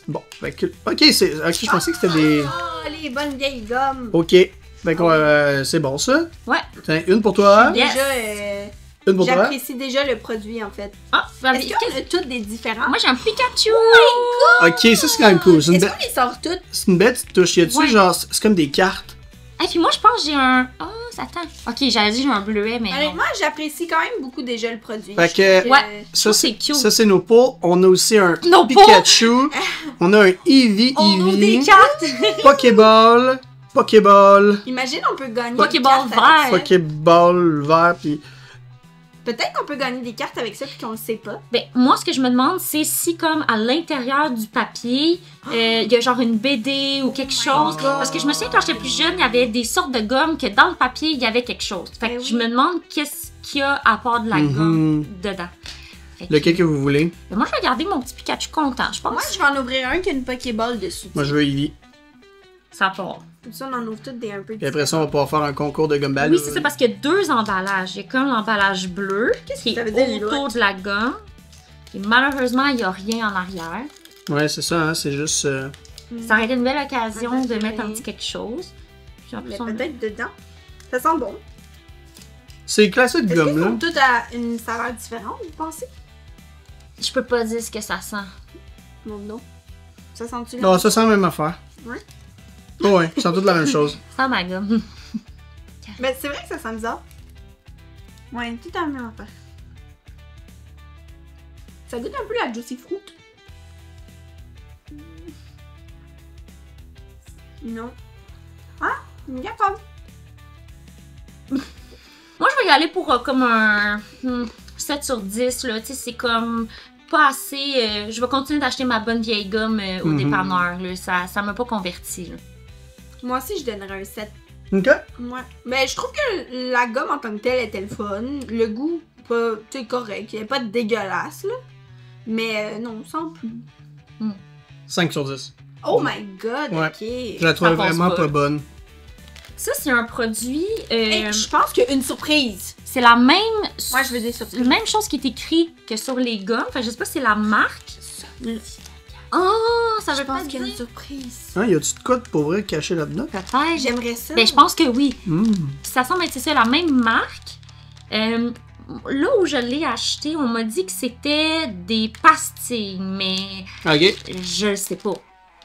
Speaker 1: Bon, fait que... OK, je pensais que c'était des...
Speaker 3: Oh, les bonnes vieilles gommes.
Speaker 1: OK. Fait que c'est bon, ça.
Speaker 2: Ouais.
Speaker 1: Tiens, une pour toi.
Speaker 2: Yes.
Speaker 3: Déjà,
Speaker 1: Une pour toi.
Speaker 3: j'apprécie déjà le produit en fait.
Speaker 2: Ah, ben,
Speaker 3: Est-ce qu'on a toutes des différents?
Speaker 2: moi, j'ai un Pikachu!
Speaker 1: OK, ça, c'est quand même cool. C'est une,
Speaker 3: Est-ce
Speaker 1: be-
Speaker 3: qu'on les sort toutes?
Speaker 1: c'est une belle petite touche. Y a-tu,
Speaker 2: Ouais.
Speaker 1: genre, c'est comme des cartes?
Speaker 2: Et puis moi, je pense que j'ai un... Oh, attends. Ok, j'allais dire j'ai un bleuet, mais non.
Speaker 3: Honnêtement, j'apprécie quand même beaucoup déjà le produit.
Speaker 1: Fait
Speaker 3: Je
Speaker 1: que-
Speaker 3: trouve
Speaker 2: Ouais.
Speaker 1: Ça,
Speaker 2: c'est cute.
Speaker 1: Ça, c'est nos pulls. On a aussi un
Speaker 2: Nos
Speaker 1: Pikachu. On a un Eevee.
Speaker 2: On ouvre des
Speaker 1: Eevee.
Speaker 2: cartes!
Speaker 1: Pokéball. Pokéball.
Speaker 3: Imagine, on peut gagner
Speaker 2: Pokéball
Speaker 3: des cartes avec
Speaker 2: vert.
Speaker 3: ça.
Speaker 1: Pokéball vert. Puis...
Speaker 3: Peut-être qu'on peut gagner des cartes avec ça puis qu'on le sait pas.
Speaker 2: Ben, moi, ce que je me demande, c'est si, comme, à l'intérieur du papier, il y a genre une BD ou quelque chose.
Speaker 3: God.
Speaker 2: Parce que je me souviens, quand j'étais plus jeune, il y avait des sortes de gommes que dans le papier, il y avait quelque chose. Fait que
Speaker 3: Ben
Speaker 2: je
Speaker 3: oui.
Speaker 2: me demande qu'est-ce qu'il y a à part de la
Speaker 1: Mhm.
Speaker 2: gomme dedans. Fait que-
Speaker 1: Lequel que vous voulez?
Speaker 2: Ben, moi, je vais garder mon petit Pikachu content, je pense.
Speaker 3: Moi, je vais en ouvrir un qui a une Pokéball dessus.
Speaker 1: Moi, je veux Eevee.
Speaker 2: Ça part.
Speaker 3: Comme ça, on en ouvre toutes des un peu
Speaker 1: Et après ça, on va pouvoir faire un concours de gumball.
Speaker 2: Oui, c'est ça, parce qu'il y a 2 emballages. Il y a comme l'emballage bleu, qui
Speaker 3: ça veut
Speaker 2: est
Speaker 3: dire,
Speaker 2: autour
Speaker 3: l'autre?
Speaker 2: de la gomme. Et malheureusement, il n'y a rien en arrière.
Speaker 1: Ouais, c'est ça, hein, c'est juste...
Speaker 2: Ça aurait été une belle occasion
Speaker 3: Ah,
Speaker 2: de
Speaker 3: c'est
Speaker 2: mettre un
Speaker 3: vrai.
Speaker 2: petit quelque chose. Puis en plus,
Speaker 3: Mais
Speaker 2: on-
Speaker 3: peut-être dedans. Ça sent bon.
Speaker 1: C'est classique
Speaker 3: Est-ce qu'ils
Speaker 1: gomme, là.
Speaker 3: sont toutes à une saveur différente, vous pensez?
Speaker 2: Je peux pas dire ce que ça sent.
Speaker 3: Non, non. Ça sent-tu
Speaker 1: Non, ça sent la même affaire.
Speaker 3: Ouais.
Speaker 1: Oh, ouais, ils sont toutes la même chose.
Speaker 2: Ça ma gomme.
Speaker 3: Mais c'est vrai que ça sent bizarre. Ouais, tout à la même affaire. Ça goûte un peu la Juicy Fruit. Non. Ah, d'accord.
Speaker 2: Moi, je vais y aller pour comme un 7 sur 10. Là. Tu sais, c'est comme pas assez. Je vais continuer d'acheter ma bonne vieille gomme au
Speaker 1: Mhm.
Speaker 2: dépanneur. Là. Ça m'a pas converti. Là.
Speaker 3: Moi aussi, je donnerais un 7.
Speaker 1: OK?
Speaker 3: Ouais. Mais je trouve que la gomme en tant que telle était le fun. Le goût, pas, tu sais, correct. Il n'y avait pas de dégueulasse, là. Mais non, sans plus.
Speaker 1: 5 sur 10.
Speaker 3: Oh my god,
Speaker 1: Ouais.
Speaker 3: ok.
Speaker 1: Je la trouvais
Speaker 2: passe
Speaker 1: vraiment
Speaker 2: pas.
Speaker 1: pas bonne.
Speaker 2: Ça, c'est un produit.
Speaker 3: Hey, je pense qu'une surprise.
Speaker 2: c'est la même...
Speaker 3: Moi, je veux des surprises.
Speaker 2: La même chose qui est écrit que sur les gommes. Enfin, je sais pas si c'est la marque. Oh, ça
Speaker 3: Je
Speaker 2: veut pas
Speaker 3: pense qu'il y a
Speaker 2: dire.
Speaker 3: une surprise.
Speaker 1: Hein, y a-tu de quoi de pour vrai caché là-dedans?
Speaker 2: Peut-être.
Speaker 3: J'aimerais ça.
Speaker 2: Ben, je pense que oui.
Speaker 1: Hmm.
Speaker 2: Puis ça semble être c'est ça, la même marque. Là où je l'ai acheté, on m'a dit que c'était des pastilles, mais
Speaker 1: Ok.
Speaker 2: je sais pas.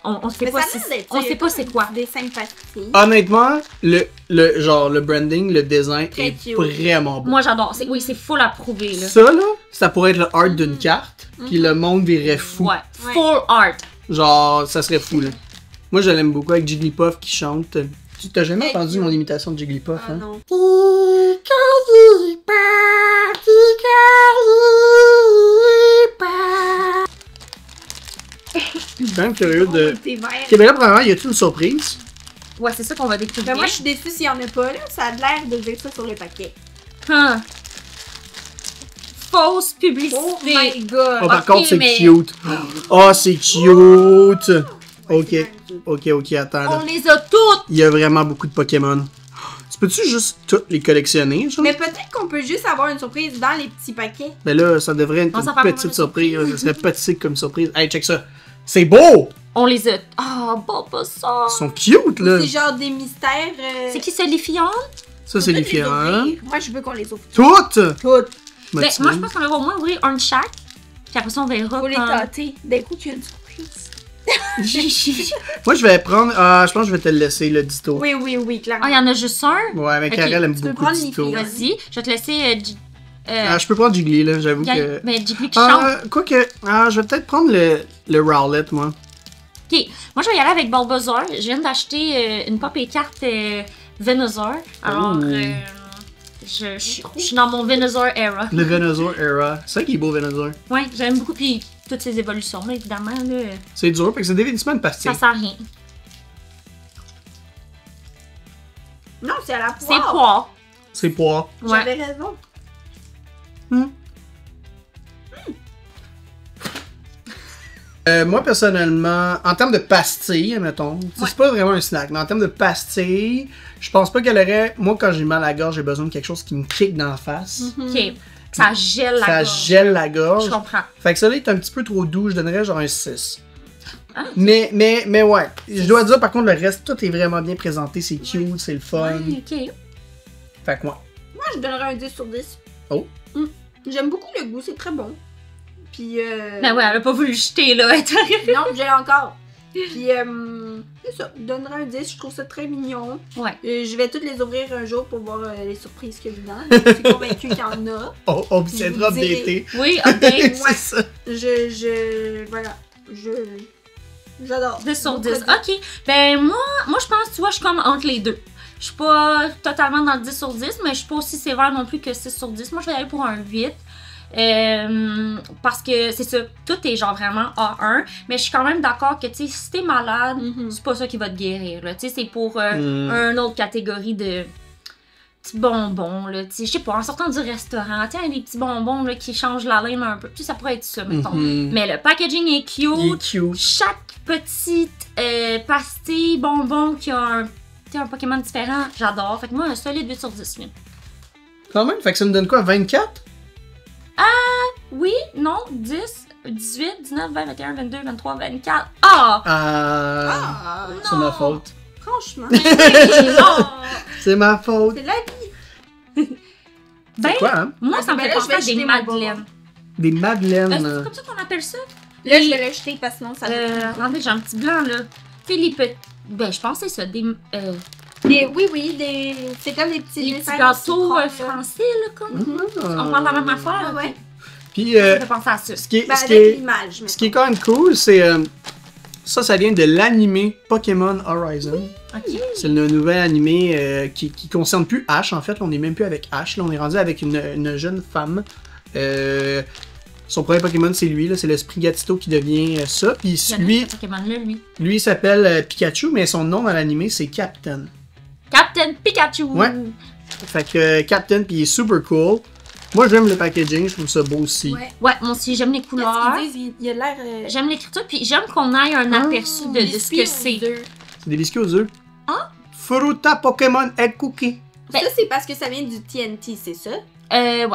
Speaker 2: On sait
Speaker 3: Mais
Speaker 2: pas
Speaker 3: ça
Speaker 2: si
Speaker 3: a l'air d'être ça,
Speaker 2: on
Speaker 3: il y
Speaker 2: sait
Speaker 3: a
Speaker 2: pas
Speaker 3: comme
Speaker 2: c'est quoi.
Speaker 3: Des cinq pastilles.
Speaker 1: Honnêtement, le branding, le design
Speaker 3: Très
Speaker 1: est
Speaker 3: cute.
Speaker 1: vraiment beau.
Speaker 2: Moi j'adore. Oui, c'est full approuvé là.
Speaker 1: Ça, là, ça pourrait être le art d'une carte, puis le monde virait fou.
Speaker 2: Ouais,
Speaker 3: Ouais.
Speaker 2: full art.
Speaker 1: Genre, ça serait fou, là. Moi, je l'aime beaucoup avec Jigglypuff qui chante. Tu t'as jamais
Speaker 3: Hey,
Speaker 1: entendu
Speaker 3: yo.
Speaker 1: mon imitation de Jigglypuff,
Speaker 3: Ah
Speaker 1: hein?
Speaker 3: non.
Speaker 1: Je suis quand même curieux de...
Speaker 3: T'es vert.
Speaker 1: Ok, ben là, premièrement, y a-t-il une surprise?
Speaker 2: Ouais, c'est ça qu'on va découvrir.
Speaker 3: Ben moi, je suis déçue s'il y en a pas, là. Ça a l'air de dire ça sur le paquet.
Speaker 2: Hein. Fausse publicité.
Speaker 3: Oh my god.
Speaker 1: Oh, par
Speaker 2: ok,
Speaker 1: contre, c'est
Speaker 2: mais-
Speaker 1: cute. Oh, c'est cute. Ok, ok, attends, là.
Speaker 2: On les a toutes.
Speaker 1: Il y a vraiment beaucoup de Pokémon. Tu peux-tu juste toutes les collectionner, genre?
Speaker 3: Mais peut-être qu'on peut juste avoir une surprise dans les petits paquets.
Speaker 1: Mais là, ça devrait être
Speaker 2: On s'en
Speaker 1: une
Speaker 2: parle
Speaker 1: petite
Speaker 2: vraiment de
Speaker 1: surprise. Ça serait petit comme surprise. Hey, check ça. C'est beau!
Speaker 2: On les a. Ah, bon, pas ça.
Speaker 1: Ils sont cute, là.
Speaker 3: C'est genre des mystères.
Speaker 2: C'est qui ça, les filles?
Speaker 1: Ça, c'est les
Speaker 3: Peut-être
Speaker 1: différents.
Speaker 3: ouvrir. Moi, je veux qu'on les ouvre
Speaker 1: Toutes!
Speaker 3: toutes.
Speaker 1: Bah,
Speaker 2: Ben, moi, je pense qu'on va au moins ouvrir un de chaque. Puis après ça, on verra.
Speaker 3: Faut les
Speaker 2: quand-
Speaker 3: tâter. D'un coup, tu as une surprise.
Speaker 1: Moi, je vais prendre. Je pense que je vais te le laisser, le Dito.
Speaker 3: Oui, oui, oui, clairement.
Speaker 2: Ah, il y en a juste un.
Speaker 1: Ouais, mais
Speaker 2: Ok,
Speaker 1: Karel aime
Speaker 3: tu peux
Speaker 1: beaucoup
Speaker 3: prendre
Speaker 1: Dito.
Speaker 3: les filles.
Speaker 2: Vas-y, je vais te laisser.
Speaker 1: Je peux prendre Jiggly, là, j'avoue que.
Speaker 2: Ben, Jiggly qui chante.
Speaker 1: Quoique. Je vais peut-être prendre le Rowlet, moi.
Speaker 2: Ok, moi, je vais y aller avec Bulbasaur. Je viens d'acheter une pop et carte Venusaur. Alors,
Speaker 1: Oh.
Speaker 2: je suis dans mon Venusaur era.
Speaker 1: Le Venusaur Era. C'est ça qui est beau, Venusaur.
Speaker 2: Ouais, j'aime beaucoup. Puis toutes ces évolutions, là, évidemment, là,
Speaker 1: C'est dur, parce que c'est définitivement une pastille.
Speaker 2: ça sert à rien.
Speaker 3: Non, c'est à la
Speaker 2: C'est
Speaker 3: poire.
Speaker 2: poire.
Speaker 1: C'est poire.
Speaker 2: Ouais.
Speaker 3: J'avais raison.
Speaker 1: Moi, personnellement, en termes de pastilles, mettons, c'est pas vraiment un snack, mais en termes de pastilles, je pense pas qu'elle aurait. Moi, quand j'ai mal à la gorge, j'ai besoin de quelque chose qui me kick dans la face.
Speaker 2: Ok, ça gèle la
Speaker 1: Ça
Speaker 2: gorge.
Speaker 1: gèle la gorge.
Speaker 2: Je comprends.
Speaker 1: Fait que ça là est un petit peu trop doux, je donnerais genre un 6.
Speaker 2: Ah.
Speaker 1: Mais ouais, je dois dire par contre le reste, tout est vraiment bien présenté, c'est cute, c'est le fun.
Speaker 2: Ouais, ok.
Speaker 1: Fait que moi.
Speaker 3: Moi, je donnerais un 10 sur 10.
Speaker 1: Oh.
Speaker 3: J'aime beaucoup le goût, c'est très bon. Puis,
Speaker 2: Ben ouais, elle a pas voulu le jeter, là.
Speaker 3: non, j'ai encore. Puis, c'est ça, je donnerais un 10, je trouve ça très mignon.
Speaker 2: Ouais.
Speaker 3: Je vais toutes les ouvrir un jour pour voir les surprises qu'il y a dedans. Je suis convaincue qu'il y en a.
Speaker 1: Oh, obtiendra
Speaker 3: Je vous dirai.
Speaker 1: d'été.
Speaker 2: Oui, update.
Speaker 1: C'est ça.
Speaker 3: Voilà. J'adore.
Speaker 2: 10 sur
Speaker 3: Beaucoup
Speaker 2: 10.
Speaker 3: de-
Speaker 2: Ok. Ben moi je pense, tu vois, je suis comme entre les deux. Je suis pas totalement dans le 10 sur 10, mais je suis pas aussi sévère non plus que 6 sur 10. Moi, je vais aller pour un 8. Parce que c'est ça, tout est genre vraiment A1. Mais je suis quand même d'accord que, tu sais, si t'es malade,
Speaker 3: Mhm.
Speaker 2: c'est pas ça qui va te guérir. Tu sais, c'est pour une autre catégorie de petits bonbons. Là, tu sais, je sais pas, en sortant du restaurant, tu sais, des petits bonbons là, qui changent la laine un peu. Tu sais, ça pourrait être ça, mettons.
Speaker 1: Mhm.
Speaker 2: Mais le packaging est cute.
Speaker 1: Il est cute.
Speaker 2: Chaque petite pastille, bonbon qui a un Pokémon différent, j'adore. Fait que moi, un solide 8 sur 10. Lui.
Speaker 1: Quand même, fait que ça me donne quoi, 24?
Speaker 2: Oui, non, 10, 18, 19, 20, 21, 22, 23, 24. Ah!
Speaker 3: Ah,
Speaker 1: C'est ma faute.
Speaker 3: franchement.
Speaker 2: Non!
Speaker 1: C'est ma faute.
Speaker 3: C'est la vie.
Speaker 2: Ben,
Speaker 1: C'est quoi, hein?
Speaker 2: moi, ça me
Speaker 3: Ben
Speaker 2: fait
Speaker 3: là, je
Speaker 2: penser
Speaker 3: vais
Speaker 2: à des
Speaker 3: jeter mon
Speaker 2: madeleines.
Speaker 1: Des madeleines.
Speaker 2: C'est comme ça qu'on appelle ça?
Speaker 3: Là, je vais le jeter parce que sinon, ça
Speaker 2: Attendez, j'ai un petit blanc, là. Tu sais, les petits... Ben, je pense que c'est ça, des
Speaker 3: Oui, c'est comme des petits
Speaker 2: les
Speaker 3: desserts
Speaker 2: petits gâteaux
Speaker 3: au citron, là.
Speaker 2: français, là, comme.
Speaker 1: Ah.
Speaker 2: On parle de la même affaire,
Speaker 3: Ah ouais.
Speaker 1: Puis,
Speaker 2: Ça me fait penser à ça.
Speaker 1: ce qui est,
Speaker 3: Ben,
Speaker 1: ce qui
Speaker 3: avec
Speaker 1: est-
Speaker 3: l'image.
Speaker 1: ce qui est quand même cool, c'est. Ça vient de l'animé Pokémon Horizon.
Speaker 2: Ok.
Speaker 1: C'est le nouvel animé qui concerne plus Ash, en fait. Là, on est même plus avec Ash. Là, on est rendu avec une jeune femme. Son premier Pokémon, c'est lui. Là, c'est le Sprigatito qui devient ça. Puis lui,
Speaker 2: Pokémon-là, lui.
Speaker 1: lui il s'appelle Pikachu, mais son nom dans l'animé, c'est Captain.
Speaker 2: Captain Pikachu!
Speaker 1: Ouais. Fait que Captain, puis il est super cool. Moi, j'aime le packaging. Je trouve ça beau aussi.
Speaker 3: Ouais.
Speaker 2: Ouais, moi aussi, j'aime les couleurs.
Speaker 3: Qu'est-ce qu'ils disent? Il a l'air.
Speaker 2: J'aime l'écriture, puis j'aime qu'on ait un aperçu de ce que c'est.
Speaker 1: C'est des biscuits aux œufs.
Speaker 2: Ah?
Speaker 1: Fruta Pokémon Egg Cookie.
Speaker 2: Ben-
Speaker 3: Ça, c'est parce que ça vient du TNT, c'est ça?
Speaker 2: Ouais.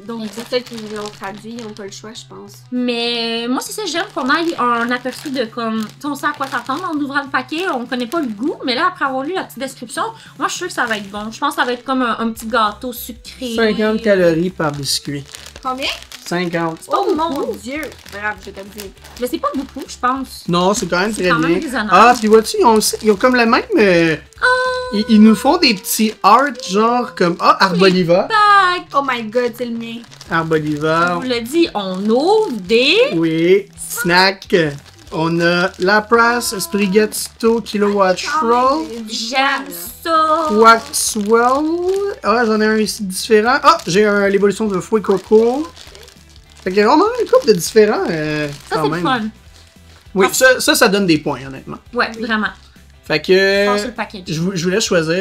Speaker 3: Donc, c'est ça qu'ils l'ont traduit, ils n'ont pas le choix, je pense.
Speaker 2: Mais moi, c'est ça, j'aime qu'on ait un aperçu de comme. Tu sais, on sait à quoi s'attendre en ouvrant le paquet, on connaît pas le goût, mais là, après avoir lu la petite description, moi, je suis sûre que ça va être bon. Je pense que ça va être comme un petit gâteau sucré.
Speaker 1: 50 calories par biscuit.
Speaker 3: Combien?
Speaker 1: 50.
Speaker 3: Oh mon Dieu! Bravo, je vais te le dire.
Speaker 2: Mais c'est pas beaucoup, je pense.
Speaker 1: Non, c'est quand même
Speaker 2: C'est
Speaker 1: très
Speaker 2: quand même
Speaker 1: bien.
Speaker 2: raisonnable.
Speaker 1: Ah, puis vois-tu, ils ont comme le même... ils nous font des petits art, genre comme... Ah, Arboliva.
Speaker 2: Tac!
Speaker 3: Oh my god, c'est le mien.
Speaker 1: Arboliva.
Speaker 2: On vous l'a dit, on ouvre des.
Speaker 1: Oui. Snack. On a Lapras, Sprigatito, Kilowatt Roll,
Speaker 2: J'aime ça!
Speaker 1: Waxwell. Ah, j'en ai un ici différent. Ah, j'ai l'évolution de Fouet Coco. Fait qu'il y a vraiment une couple de différents.
Speaker 2: Ça,
Speaker 1: quand
Speaker 2: c'est le
Speaker 1: même.
Speaker 2: fun.
Speaker 1: Oui, ça donne des points, honnêtement.
Speaker 2: Ouais, vraiment.
Speaker 1: Fait que.
Speaker 2: Fort sur le package.
Speaker 1: Je vous laisse choisir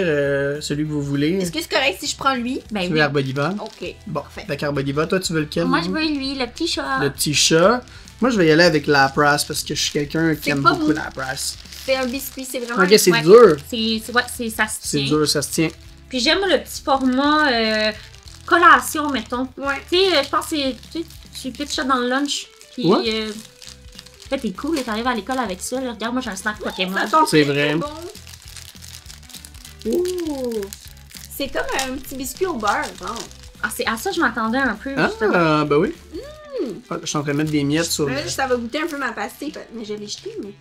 Speaker 1: celui que vous voulez.
Speaker 3: Est-ce que c'est correct si je prends lui?
Speaker 2: Ben
Speaker 1: Tu veux
Speaker 2: oui.
Speaker 1: Arboliva?
Speaker 3: Ok.
Speaker 1: Bon,
Speaker 3: Parfait.
Speaker 1: avec Arboliva, toi, tu veux lequel?
Speaker 2: Moi, je veux lui, le petit chat.
Speaker 1: Le petit chat. Moi, je vais y aller avec Lapras parce que je suis quelqu'un qui
Speaker 3: C'est
Speaker 1: aime
Speaker 3: pas
Speaker 1: beaucoup
Speaker 3: mou.
Speaker 1: Lapras.
Speaker 3: C'est un biscuit, c'est vraiment.
Speaker 1: Ok, c'est
Speaker 2: Ouais.
Speaker 1: dur.
Speaker 2: Ça se
Speaker 1: C'est
Speaker 2: tient.
Speaker 1: dur, ça se tient.
Speaker 2: Puis j'aime le petit format collation, mettons.
Speaker 3: Ouais.
Speaker 2: Tu sais, je pense que tu pitches ça dans le lunch. Puis,
Speaker 1: Ouais.
Speaker 2: en fait, t'es cool, t'arrives à l'école avec ça. Là. Regarde, moi, j'ai un snack Pokémon.
Speaker 3: Ça sent
Speaker 1: C'est
Speaker 3: très,
Speaker 1: vrai.
Speaker 3: très bon. Ouh! C'est comme un petit biscuit au beurre, bon.
Speaker 2: Ah, c'est à ça que je m'attendais un peu. justement.
Speaker 1: Ah, ben oui. Ah, je suis en train de mettre des miettes sur.
Speaker 3: Là, ça va goûter un peu ma pastille, mais je l'ai jeté, mais.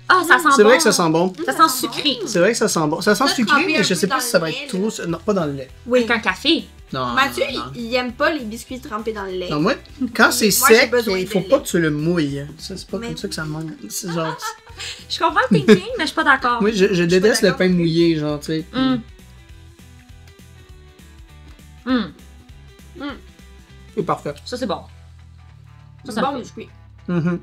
Speaker 2: Ah, ça sent bon.
Speaker 1: C'est vrai que ça sent bon.
Speaker 2: Ça sent sucré.
Speaker 1: C'est vrai que ça sent bon. Ça sent
Speaker 3: Ça
Speaker 1: sucré,
Speaker 3: trempé
Speaker 1: mais
Speaker 3: un
Speaker 1: je
Speaker 3: peu
Speaker 1: sais pas
Speaker 3: dans
Speaker 1: si ça
Speaker 3: le
Speaker 1: va
Speaker 3: lait,
Speaker 1: être trop. Non, pas dans le lait.
Speaker 3: Oui.
Speaker 2: Avec un café.
Speaker 1: Non.
Speaker 3: Mathieu,
Speaker 1: non.
Speaker 3: il aime pas les biscuits trempés dans le lait.
Speaker 1: Non, moi, quand c'est
Speaker 3: Moi, j'ai
Speaker 1: sec,
Speaker 3: besoin
Speaker 1: il faut
Speaker 3: de
Speaker 1: pas
Speaker 3: lait.
Speaker 1: que tu le mouilles. Ça, c'est pas
Speaker 3: Mais-
Speaker 1: comme ça que ça manque. C'est genre.
Speaker 2: Je comprends le thinking, mais je suis pas d'accord.
Speaker 1: Moi, je déteste le
Speaker 3: d'accord.
Speaker 1: pain mouillé, genre, tu sais.
Speaker 2: Hum. Hum.
Speaker 1: C'est parfait.
Speaker 2: Ça, c'est bon. Ça,
Speaker 3: C'est
Speaker 2: ça me
Speaker 3: bon
Speaker 2: plaît.
Speaker 3: biscuit.
Speaker 1: Mhm.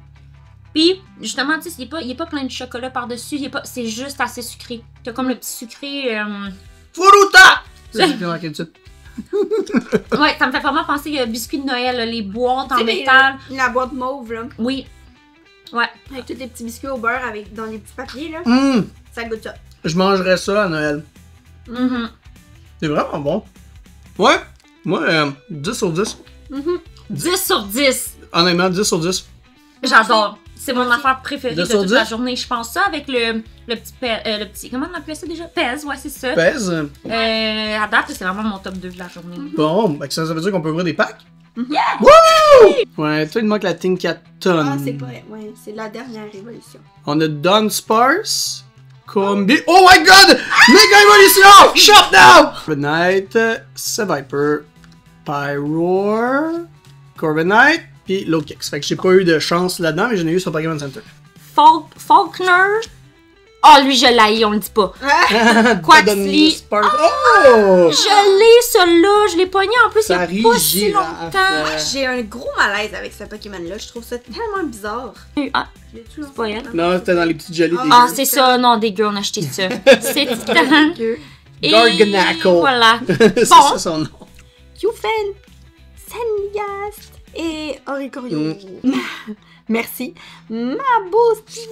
Speaker 2: Puis, justement, tu sais, il est pas plein de chocolat par-dessus, c'est juste assez sucré. T'as comme le petit sucré.
Speaker 1: Furuta! C'est ce que j'ai marqué dessus.
Speaker 2: Ouais, ça me fait vraiment penser à biscuits de Noël, là, les boîtes en
Speaker 3: Tu sais,
Speaker 2: métal.
Speaker 3: la boîte mauve, là.
Speaker 2: Oui. Ouais.
Speaker 3: Avec tous les petits biscuits au beurre avec, dans les petits papiers, là.
Speaker 1: Hum!
Speaker 3: Ça goûte ça.
Speaker 1: Je mangerais ça à Noël.
Speaker 2: Mhm.
Speaker 1: C'est vraiment bon. Ouais. Moi, 10 sur 10.
Speaker 2: 10 sur 10.
Speaker 1: Honnêtement, 10 sur 10.
Speaker 2: J'adore. C'est mon affaire préférée
Speaker 1: 10
Speaker 2: de
Speaker 1: sur
Speaker 2: toute la
Speaker 1: 10?
Speaker 2: journée. Je pense ça avec le petit. Comment on appelait ça déjà? Pèse, ouais, c'est ça.
Speaker 1: Pèse.
Speaker 2: À date, c'est vraiment mon top 2 de la journée.
Speaker 1: Bon, ben, ça veut dire qu'on peut ouvrir des packs? Wouh! Ouais, toi, il manque la Tinkaton.
Speaker 3: Ah, c'est pas. Ouais, c'est la dernière évolution.
Speaker 1: On a Dunsparce. Combi. Oh my god! Méga évolution! Shut down! Corviknight, Seviper, Pyroar, Corviknight, puis Lokix. Fait que j'ai pas eu de chance là-dedans, mais j'en ai eu sur Pokémon Center.
Speaker 2: Faulkner. Oh, lui, je l'haïs, on le dit pas. Quaxly.
Speaker 1: Spark. Oh!
Speaker 2: Je l'ai, celui-là. Je l'ai pogné en plus il y a
Speaker 1: Paris
Speaker 2: pas si
Speaker 1: Girafe.
Speaker 2: longtemps.
Speaker 3: J'ai un gros malaise avec ce Pokémon-là. Je trouve ça tellement bizarre.
Speaker 2: Ah,
Speaker 3: Je l'ai toujours
Speaker 2: c'est pas elle.
Speaker 1: Non, c'était dans les petites jolies des
Speaker 2: Ah, c'est ça. Non, dégueu, on a acheté ça. C'est Titan. Et
Speaker 1: Garganacle.
Speaker 2: voilà.
Speaker 1: C'est
Speaker 2: Bon.
Speaker 1: ça son nom.
Speaker 3: Yufen, Sandygast et Oricorio. Merci. Mabostif.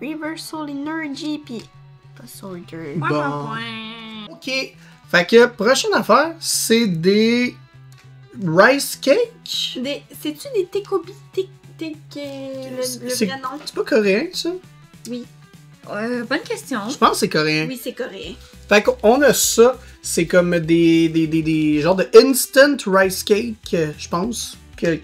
Speaker 3: Reversal Energy, puis pas Soldier.
Speaker 1: Bon. Ok. Fait que, prochaine affaire, c'est des rice cakes.
Speaker 3: C'est-tu des Tekobi? Le
Speaker 1: C'est-
Speaker 3: vrai nom?
Speaker 1: C'est pas coréen, ça?
Speaker 2: Bonne question.
Speaker 1: Je pense que c'est coréen.
Speaker 3: Oui, c'est coréen.
Speaker 1: Fait qu'on a ça. C'est comme des genres de instant rice cake, je pense, que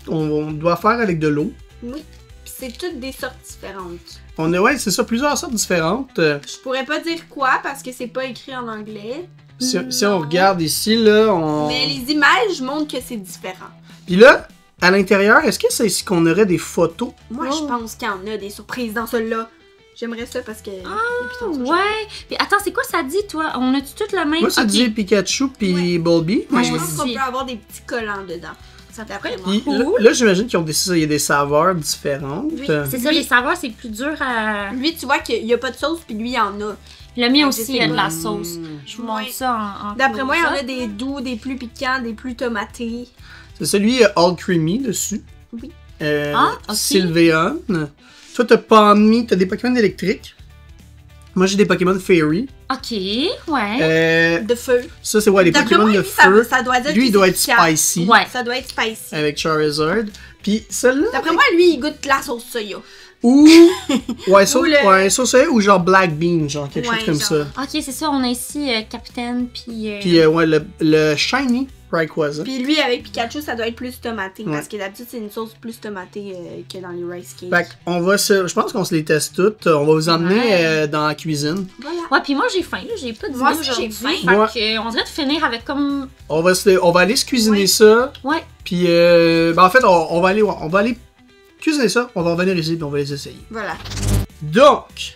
Speaker 1: on doit faire avec de l'eau.
Speaker 3: Oui. Puis c'est toutes des sortes différentes.
Speaker 1: On a, ouais, c'est ça, plusieurs sortes différentes.
Speaker 3: Je pourrais pas dire quoi parce que c'est pas écrit en anglais.
Speaker 1: Si on regarde ici, là, on...
Speaker 3: Mais les images montrent que c'est différent.
Speaker 1: Puis là, à l'intérieur, est-ce que c'est ici qu'on aurait des photos?
Speaker 3: Moi, je pense qu'il y en a des surprises dans celui-là. J'aimerais ça parce que.
Speaker 2: Ouais. Puis attends, c'est quoi ça dit, toi? On a-tu tout le même?
Speaker 1: Moi, ça
Speaker 2: Ok.
Speaker 1: dit Pikachu puis
Speaker 3: Ouais.
Speaker 1: Bulby.
Speaker 3: Moi,
Speaker 2: Ouais,
Speaker 3: je
Speaker 2: moi
Speaker 3: pense qu'on
Speaker 2: aussi.
Speaker 3: peut avoir des petits collants dedans. Ça d'après moi.
Speaker 1: Puis là,
Speaker 2: Cool.
Speaker 1: là, j'imagine qu'ils ont décidé, il y a des saveurs différentes.
Speaker 3: Oui,
Speaker 2: C'est ça, les saveurs, c'est plus dur à.
Speaker 3: Lui, tu vois qu'il y a pas de sauce, puis lui, il y en a.
Speaker 2: Le mien
Speaker 3: Ouais,
Speaker 2: aussi, il y a de la sauce.
Speaker 1: Mm.
Speaker 2: Je vous montre
Speaker 3: Ouais.
Speaker 2: ça en
Speaker 3: D'après moi, il y en a
Speaker 2: close-up.
Speaker 3: des doux, des plus piquants, des plus tomatés.
Speaker 1: C'est celui All Creamy dessus.
Speaker 3: Oui.
Speaker 2: Ah, ok.
Speaker 1: Sylveon. Toi, t'as pas mis, t'as des Pokémon électriques. Moi, j'ai des Pokémon Fairy.
Speaker 2: Ok, ouais.
Speaker 3: De feu.
Speaker 1: Ça, c'est ouais, des
Speaker 3: D'après
Speaker 1: Pokémon
Speaker 3: moi,
Speaker 1: de
Speaker 3: lui, ça-
Speaker 1: feu.
Speaker 3: ça doit être
Speaker 1: Lui, il
Speaker 3: plus
Speaker 1: doit être
Speaker 3: efficace.
Speaker 1: spicy.
Speaker 2: Ouais.
Speaker 3: Ça doit être spicy.
Speaker 1: Avec Charizard. Puis celle-là.
Speaker 3: D'après moi, lui, il goûte la sauce soya.
Speaker 1: Ou. Ouais, sauce,
Speaker 3: Ou le-
Speaker 1: ouais, sauce soya ou genre Black Bean, genre quelque
Speaker 3: Ouais,
Speaker 1: chose comme
Speaker 3: genre.
Speaker 1: ça.
Speaker 2: Ok, c'est ça, on a ici Capitaine, puis...
Speaker 1: Puis ouais, le Shiny Rayquaza.
Speaker 3: Puis lui, avec Pikachu, ça doit être plus tomaté.
Speaker 1: Ouais.
Speaker 3: Parce que d'habitude, c'est une sauce plus tomatée que dans les rice cakes.
Speaker 1: Fait qu'on va se. Je pense qu'on se les teste toutes. On va vous emmener
Speaker 2: Ouais.
Speaker 1: dans la cuisine.
Speaker 3: Voilà.
Speaker 2: Ouais, puis moi, j'ai faim, là, j'ai pas de
Speaker 3: Moi
Speaker 2: dîner
Speaker 3: aussi, j'ai
Speaker 2: aujourd'hui.
Speaker 3: faim.
Speaker 2: Fait que, on dirait de finir avec comme...
Speaker 1: On va aller se cuisiner
Speaker 3: Ouais.
Speaker 1: ça.
Speaker 2: Ouais.
Speaker 1: Puis ben en fait, on va aller cuisiner ça. On va revenir ici puis on va les essayer.
Speaker 3: Voilà.
Speaker 1: Donc,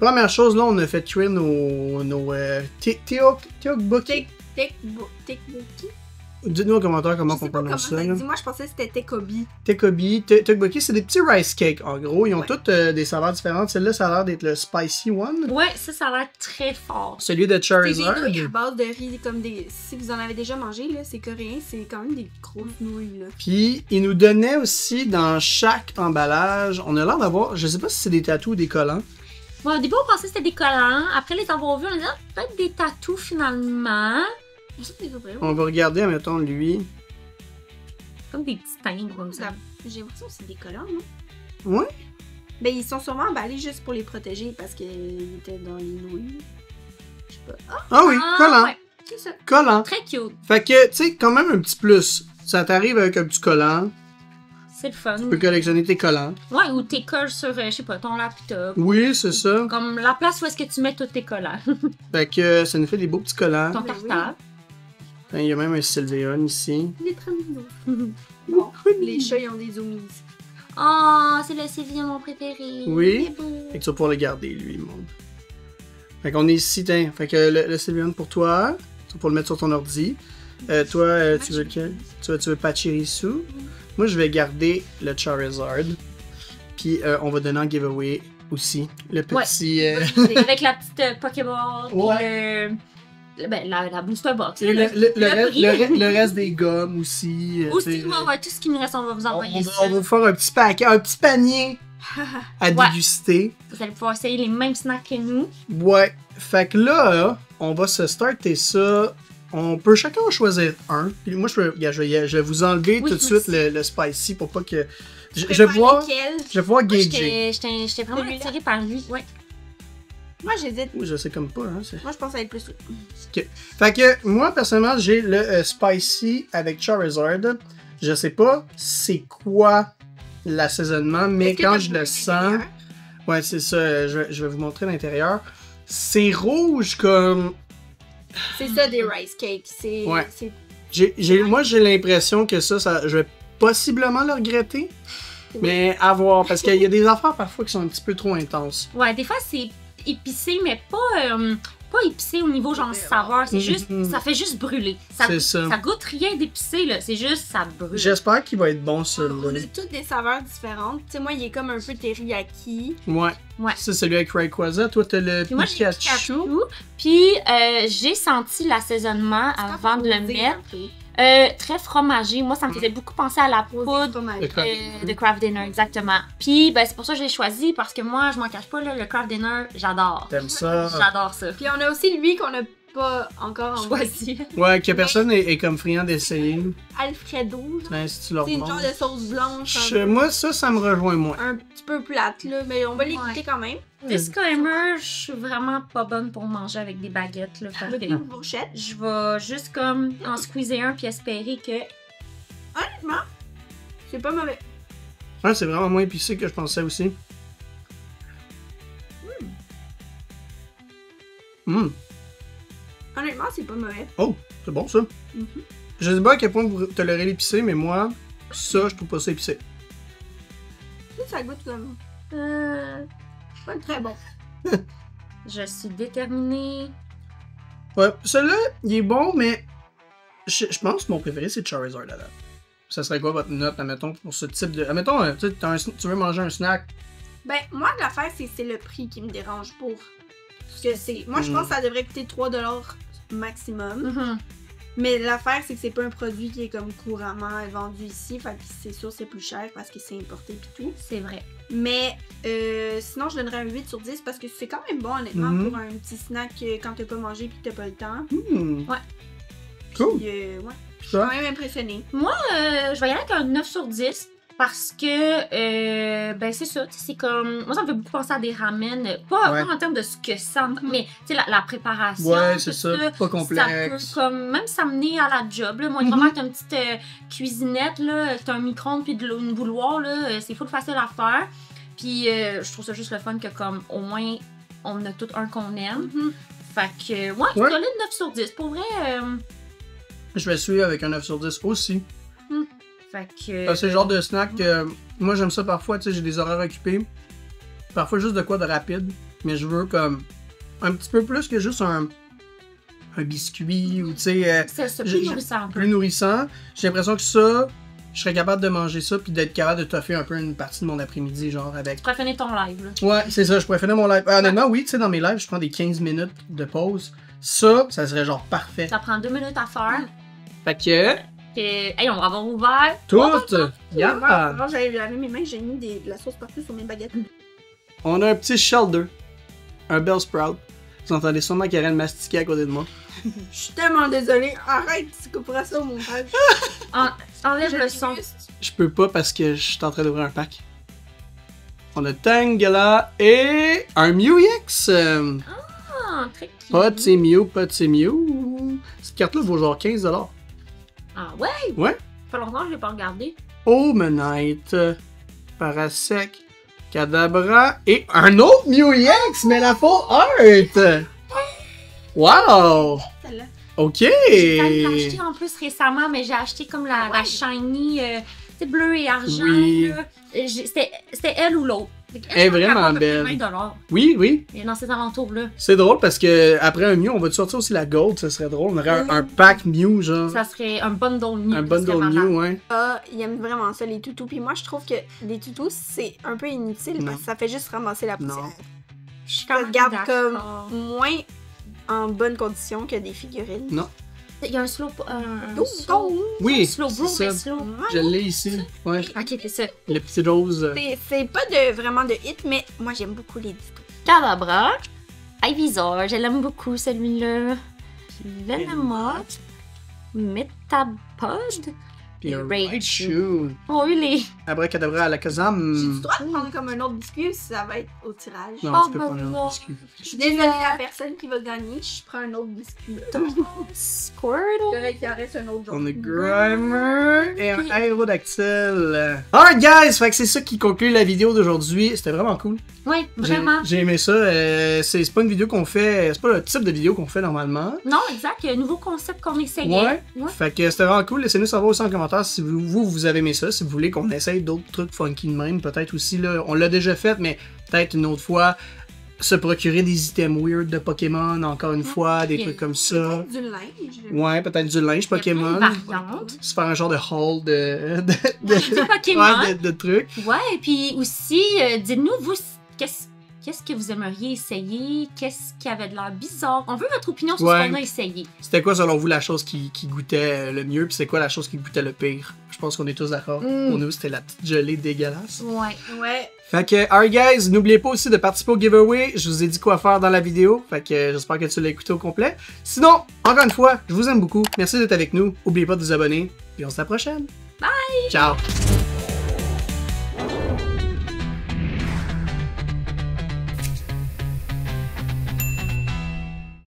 Speaker 1: première chose, là, on a fait cuire nos teokbokki.
Speaker 3: Tekobi.
Speaker 1: Dites-nous en commentaire comment
Speaker 3: Je sais
Speaker 1: on
Speaker 3: pas comment
Speaker 1: prononce
Speaker 3: ça
Speaker 1: ça.
Speaker 3: se
Speaker 1: là.
Speaker 3: dit. Moi, je pensais que c'était Tekobi.
Speaker 1: Teokbokki, c'est des petits rice cakes, en gros. Ils ont
Speaker 3: Ouais.
Speaker 1: toutes des saveurs différentes. Celle-là, ça a l'air d'être le spicy one.
Speaker 2: Ouais, ça a l'air très fort.
Speaker 1: Celui de
Speaker 3: C'est des
Speaker 1: Charizard.
Speaker 3: nouilles à base de riz, comme des. Si vous en avez déjà mangé, là, c'est coréen, c'est quand même des grosses nouilles, là.
Speaker 1: Puis, ils nous donnaient aussi dans chaque emballage, on a l'air d'avoir, je sais pas si c'est des tatous ou des collants.
Speaker 2: Bon, au début, on pensait que c'était des collants. Après les avoir vus, on a dit, ah, peut-être des tatous finalement.
Speaker 3: Je sais pas des ouvrir.
Speaker 1: On va regarder, mettons, lui.
Speaker 2: Comme des petits timbres comme ça.
Speaker 3: J'ai l'impression que c'est des collants, non?
Speaker 1: Ouais.
Speaker 3: Ben, ils sont sûrement emballés juste pour les protéger parce qu'ils étaient dans les nouilles. Je sais pas. Ah,
Speaker 1: Ah oui, collant.
Speaker 2: Ouais,
Speaker 3: c'est ça.
Speaker 1: Collant.
Speaker 2: très cute.
Speaker 1: Fait que, tu sais, quand même un petit plus. Ça t'arrive avec un petit collant.
Speaker 2: C'est le fun.
Speaker 1: Tu peux collectionner tes collants.
Speaker 2: Ouais, ou tes colles sur, je sais pas, ton laptop.
Speaker 1: Oui, c'est ça.
Speaker 2: Comme la place où est-ce que tu mets tous tes collants.
Speaker 1: Fait que ça nous fait des beaux petits collants.
Speaker 2: Ton
Speaker 3: Ben oui.
Speaker 2: cartable.
Speaker 1: Il y a même un Sylveon ici.
Speaker 3: Il est très mignon. Bon, les chats, ils ont des zoomies.
Speaker 2: Oh, c'est le Sylvia, mon préféré.
Speaker 1: Oui.
Speaker 3: C'est beau.
Speaker 1: Fait que tu vas pouvoir le garder, lui, monde. Fait qu'on est ici, tiens. Fait que le Sylveon pour toi. Tu vas pouvoir le mettre sur ton ordi. Toi, tu veux lequel? Tu veux Pachirisu? Moi, je vais garder le Charizard. Puis, on va donner en giveaway aussi le petit...
Speaker 2: Avec la petite Pokéball. puis
Speaker 1: Ouais.
Speaker 2: Ben, la booster box.
Speaker 1: Et
Speaker 2: là,
Speaker 1: le reste des gommes aussi.
Speaker 2: Aussi,
Speaker 1: t'sais,
Speaker 2: ouais, tout ce qui nous reste, on va vous envoyer ça.
Speaker 1: on va vous faire un petit paquet, un petit panier à
Speaker 2: Ouais.
Speaker 1: déguster.
Speaker 2: Vous allez pouvoir essayer les mêmes snacks que nous.
Speaker 1: Ouais. Fait que là, on va se starter ça. On peut chacun en choisir un. Puis moi, je vais vous enlever
Speaker 2: Oui,
Speaker 1: tout de
Speaker 2: moi
Speaker 1: suite le spicy pour pas que... Je
Speaker 3: préfère
Speaker 1: vais pouvoir
Speaker 3: lesquels?
Speaker 1: gager.
Speaker 2: Moi, j'étais vraiment
Speaker 3: Celui-là.
Speaker 2: attirée par lui. Ouais.
Speaker 3: Moi, j'hésite.
Speaker 1: Oui, je sais comme pas. Hein,
Speaker 3: Moi, je pense que ça va être plus.
Speaker 1: Fait que moi, personnellement, j'ai le spicy avec Charizard. Je sais pas c'est quoi l'assaisonnement, mais
Speaker 3: Est-ce que
Speaker 1: quand
Speaker 3: t'as
Speaker 1: je
Speaker 3: goûté
Speaker 1: le
Speaker 3: à
Speaker 1: sens...
Speaker 3: l'intérieur?
Speaker 1: Ouais, c'est ça. Je vais vous montrer l'intérieur. C'est rouge comme...
Speaker 3: C'est ça, des rice cakes. C'est.
Speaker 1: Ouais.
Speaker 3: c'est-
Speaker 1: Moi, j'ai l'impression que ça, je vais possiblement le regretter. Mais à voir, parce qu'il y a des affaires parfois qui sont un petit peu trop intenses.
Speaker 2: Ouais, des fois, c'est épicé, mais pas épicé au niveau genre saveur. C'est juste, ça fait juste brûler.
Speaker 1: C'est ça.
Speaker 2: Ça goûte rien d'épicé, là. C'est juste, ça brûle.
Speaker 1: J'espère qu'il va être bon,
Speaker 3: On
Speaker 1: celui-là.
Speaker 3: a toutes des saveurs différentes. Tu sais, moi, il est comme un peu teriyaki.
Speaker 1: Ouais.
Speaker 2: Ouais.
Speaker 1: Ça, celui avec Rayquaza. Toi, t'as le
Speaker 2: Puis moi, j'ai
Speaker 1: Pikachu.
Speaker 2: Puis j'ai senti l'assaisonnement avant de le mettre. Très fromagé. Moi, ça me faisait beaucoup penser à la poudre de Kraft Dinner, exactement. Puis c'est pour ça que je l'ai choisi, parce que moi, je m'en cache pas, là, le Kraft Dinner, j'adore.
Speaker 1: T'aimes ça?
Speaker 2: J'adore ça.
Speaker 3: Puis on a aussi lui qu'on n'a pas encore
Speaker 2: Choisi.
Speaker 1: Ouais, que personne est comme friand d'essayer.
Speaker 3: Alfredo. genre.
Speaker 1: Ouais, si tu leur
Speaker 3: C'est une genre
Speaker 1: montres.
Speaker 3: de sauce blanche.
Speaker 1: Moi, ça me rejoint moins.
Speaker 3: Un petit peu plate, là. Mais on va l'écouter quand même.
Speaker 2: Disclaimer, je suis vraiment pas bonne pour manger avec des baguettes, là. Fait
Speaker 3: Avec
Speaker 2: que
Speaker 3: une fourchette.
Speaker 2: je vais juste comme en squeezer un puis espérer que...
Speaker 3: Honnêtement, c'est pas mauvais.
Speaker 1: Ouais, c'est vraiment moins épicé que je pensais aussi.
Speaker 3: Honnêtement, c'est pas mauvais.
Speaker 1: Oh, c'est bon ça. Je sais pas à quel point vous tolérez l'épicé, mais moi, ça, je trouve pas ça épicé.
Speaker 3: Ça goûte comme. Pas très bon.
Speaker 2: Je suis déterminée.
Speaker 1: Ouais, celui-là, il est bon, mais je pense que mon préféré, c'est Charizard là. Ça serait quoi votre note, admettons, pour ce type de... Admettons, tu veux manger un snack.
Speaker 3: Ben, moi, l'affaire, c'est le prix qui me dérange pour. Parce que c'est. Moi, je pense que ça devrait coûter 3$ maximum. Mais l'affaire, c'est que c'est pas un produit qui est comme couramment vendu ici. Fait que c'est sûr, c'est plus cher parce que c'est importé pis tout.
Speaker 2: C'est vrai.
Speaker 3: Mais sinon, je donnerais un 8 sur 10 parce que c'est quand même bon, honnêtement, pour un petit snack quand t'as pas mangé puis que t'as pas le temps.
Speaker 1: Ouais.
Speaker 3: Cool.
Speaker 1: Puis,
Speaker 3: ouais. Je suis quand même impressionnée.
Speaker 2: Moi, je vais y aller avec un 9 sur 10. Parce que, ben c'est ça, c'est comme... Moi, ça me fait beaucoup penser à des ramen, pas en termes de ce que ça... Mais, tu sais, la préparation,
Speaker 1: ouais, c'est
Speaker 2: ça,
Speaker 1: pas complexe.
Speaker 2: Ça peut, comme, même s'amener à la job, là. Moi, vraiment, t'as une petite cuisinette, là, t'as un micro-ondes puis une bouilloire, là, c'est full facile à faire. Puis, je trouve ça juste le fun que, comme, au moins, on en a tout un qu'on aime. Fait que, ouais, je vais aller de 9 sur 10. Pour vrai...
Speaker 1: Je vais suivre avec un 9 sur 10 aussi.
Speaker 2: Fait que...
Speaker 1: C'est le genre de snack que moi j'aime ça parfois, tu sais, j'ai des horaires occupés. Parfois juste de quoi de rapide, mais je veux comme un petit peu plus que juste un biscuit ou tu sais...
Speaker 2: c'est ça, plus nourrissant.
Speaker 1: Plus nourrissant. J'ai l'impression que ça, je serais capable de manger ça puis d'être capable de toffer un peu une partie de mon après-midi, genre avec...
Speaker 2: Tu pourrais finir ton live, là.
Speaker 1: Ouais, c'est ça, je pourrais finir mon live. Honnêtement, oui, tu sais, dans mes lives, je prends des 15 minutes de pause. Ça serait genre parfait.
Speaker 2: Ça prend 2 minutes à faire.
Speaker 1: Fait que...
Speaker 2: Hey, on va avoir ouvert.
Speaker 1: Toutes!
Speaker 3: Yeah. Avant, j'avais lavé mes mains, j'ai mis de la sauce partout sur mes baguettes.
Speaker 1: On a un petit Shelder. Un Bell Sprout. Vous entendez sûrement Karen mastiquer à côté de moi.
Speaker 3: Je suis tellement désolée. Arrête, tu couperas ça au montage.
Speaker 2: Enlève le son.
Speaker 1: Je peux pas parce que je suis en train d'ouvrir un pack. On a Tangela et un Mew-X.
Speaker 2: Très cute.
Speaker 1: Pas de ces Mew. Cette carte-là vaut genre 15$.
Speaker 2: Ah ouais?
Speaker 1: Ouais.
Speaker 2: Ça fait longtemps que je l'ai pas regardé.
Speaker 1: Omanite, Parasec, Kadabra et un autre Mew-X, mais la full art! Wow!
Speaker 3: Celle-là.
Speaker 1: Ok!
Speaker 2: J'ai failli l'acheter en plus récemment, mais j'ai acheté comme la shiny, c'est bleu et argent.
Speaker 1: Oui.
Speaker 2: C'était elle ou l'autre.
Speaker 1: Elle est vraiment belle.
Speaker 2: $20.
Speaker 1: Oui.
Speaker 2: Et dans ces alentours-là.
Speaker 1: C'est drôle parce que après un Mew, on va sortir aussi la Gold, ça serait drôle. On aurait un pack Mew, genre.
Speaker 2: Ça serait un bundle Mew.
Speaker 1: Un bundle Mew, ouais.
Speaker 3: Ils aiment vraiment ça, les toutous. Puis moi, je trouve que les toutous, c'est un peu inutile parce que ça fait juste ramasser la poussière.
Speaker 1: Non.
Speaker 2: Je suis
Speaker 3: Ça
Speaker 2: quand
Speaker 3: te garde
Speaker 2: même
Speaker 3: comme
Speaker 2: d'accord.
Speaker 3: moins en bonne condition que des figurines.
Speaker 1: Non.
Speaker 2: Il y a un slow...
Speaker 1: Oui,
Speaker 2: slow
Speaker 1: c'est
Speaker 2: brew,
Speaker 1: ça.
Speaker 2: mais slow.
Speaker 1: Je l'ai ici. Ouais.
Speaker 2: Ok, c'est ça.
Speaker 1: Le petit rose.
Speaker 3: C'est pas vraiment de hit, mais moi, j'aime beaucoup les toutous.
Speaker 2: Kadabra. Ivysaur, je l'aime beaucoup celui-là. Venomoth. Metapod.
Speaker 1: Puis un
Speaker 2: Raichu.
Speaker 1: Raichu.
Speaker 2: Oh, il est...
Speaker 1: Abracadabra à la
Speaker 3: J'ai
Speaker 1: Kazam.
Speaker 3: le droit de prendre comme un autre biscuit si ça va être au tirage.
Speaker 1: Non,
Speaker 2: Oh,
Speaker 1: tu peux
Speaker 2: ben
Speaker 1: pas
Speaker 2: non.
Speaker 1: excuse.
Speaker 3: Je suis désolée à la personne qui va gagner, je prends un autre biscuit.
Speaker 2: Squirtle.
Speaker 3: Correct, il en reste un autre.
Speaker 1: On a Grimer et un aérodactyle. Alright guys, fait que c'est ça qui conclut la vidéo d'aujourd'hui. C'était vraiment cool.
Speaker 2: Oui, vraiment.
Speaker 1: J'ai aimé ça. C'est pas une vidéo qu'on fait, c'est pas le type de vidéo qu'on fait normalement.
Speaker 2: Non, exact. Il y a un nouveau concept qu'on essayait.
Speaker 1: Ouais. Fait que c'était vraiment cool. Laissez-nous savoir aussi en commentaire si vous avez aimé ça, si vous voulez qu'on essaye d'autres trucs funky de même. Peut-être aussi, là, on l'a déjà fait, mais peut-être une autre fois, se procurer des items weird de Pokémon, encore une fois, des trucs comme ça.
Speaker 3: Du linge.
Speaker 1: Ouais, peut-être du linge Pokémon.
Speaker 2: Variante.
Speaker 1: Se faire un genre de haul de
Speaker 2: Pokémon.
Speaker 1: ouais, de trucs.
Speaker 2: Ouais, et puis aussi, dites-nous, vous, qu'est-ce que vous aimeriez essayer? Qu'est-ce qui avait de l'air bizarre? On veut votre opinion sur ce qu'on a essayé.
Speaker 1: C'était quoi, selon vous, la chose qui goûtait le mieux, puis c'est quoi la chose qui goûtait le pire? Je pense qu'on est tous d'accord. Pour nous, c'était la petite gelée dégueulasse.
Speaker 3: Ouais.
Speaker 1: Fait que, alright guys, n'oubliez pas aussi de participer au giveaway. Je vous ai dit quoi faire dans la vidéo. Fait que j'espère que tu l'as écouté au complet. Sinon, encore une fois, je vous aime beaucoup. Merci d'être avec nous. N'oubliez pas de vous abonner. Puis on se dit à la prochaine.
Speaker 2: Bye!
Speaker 1: Ciao!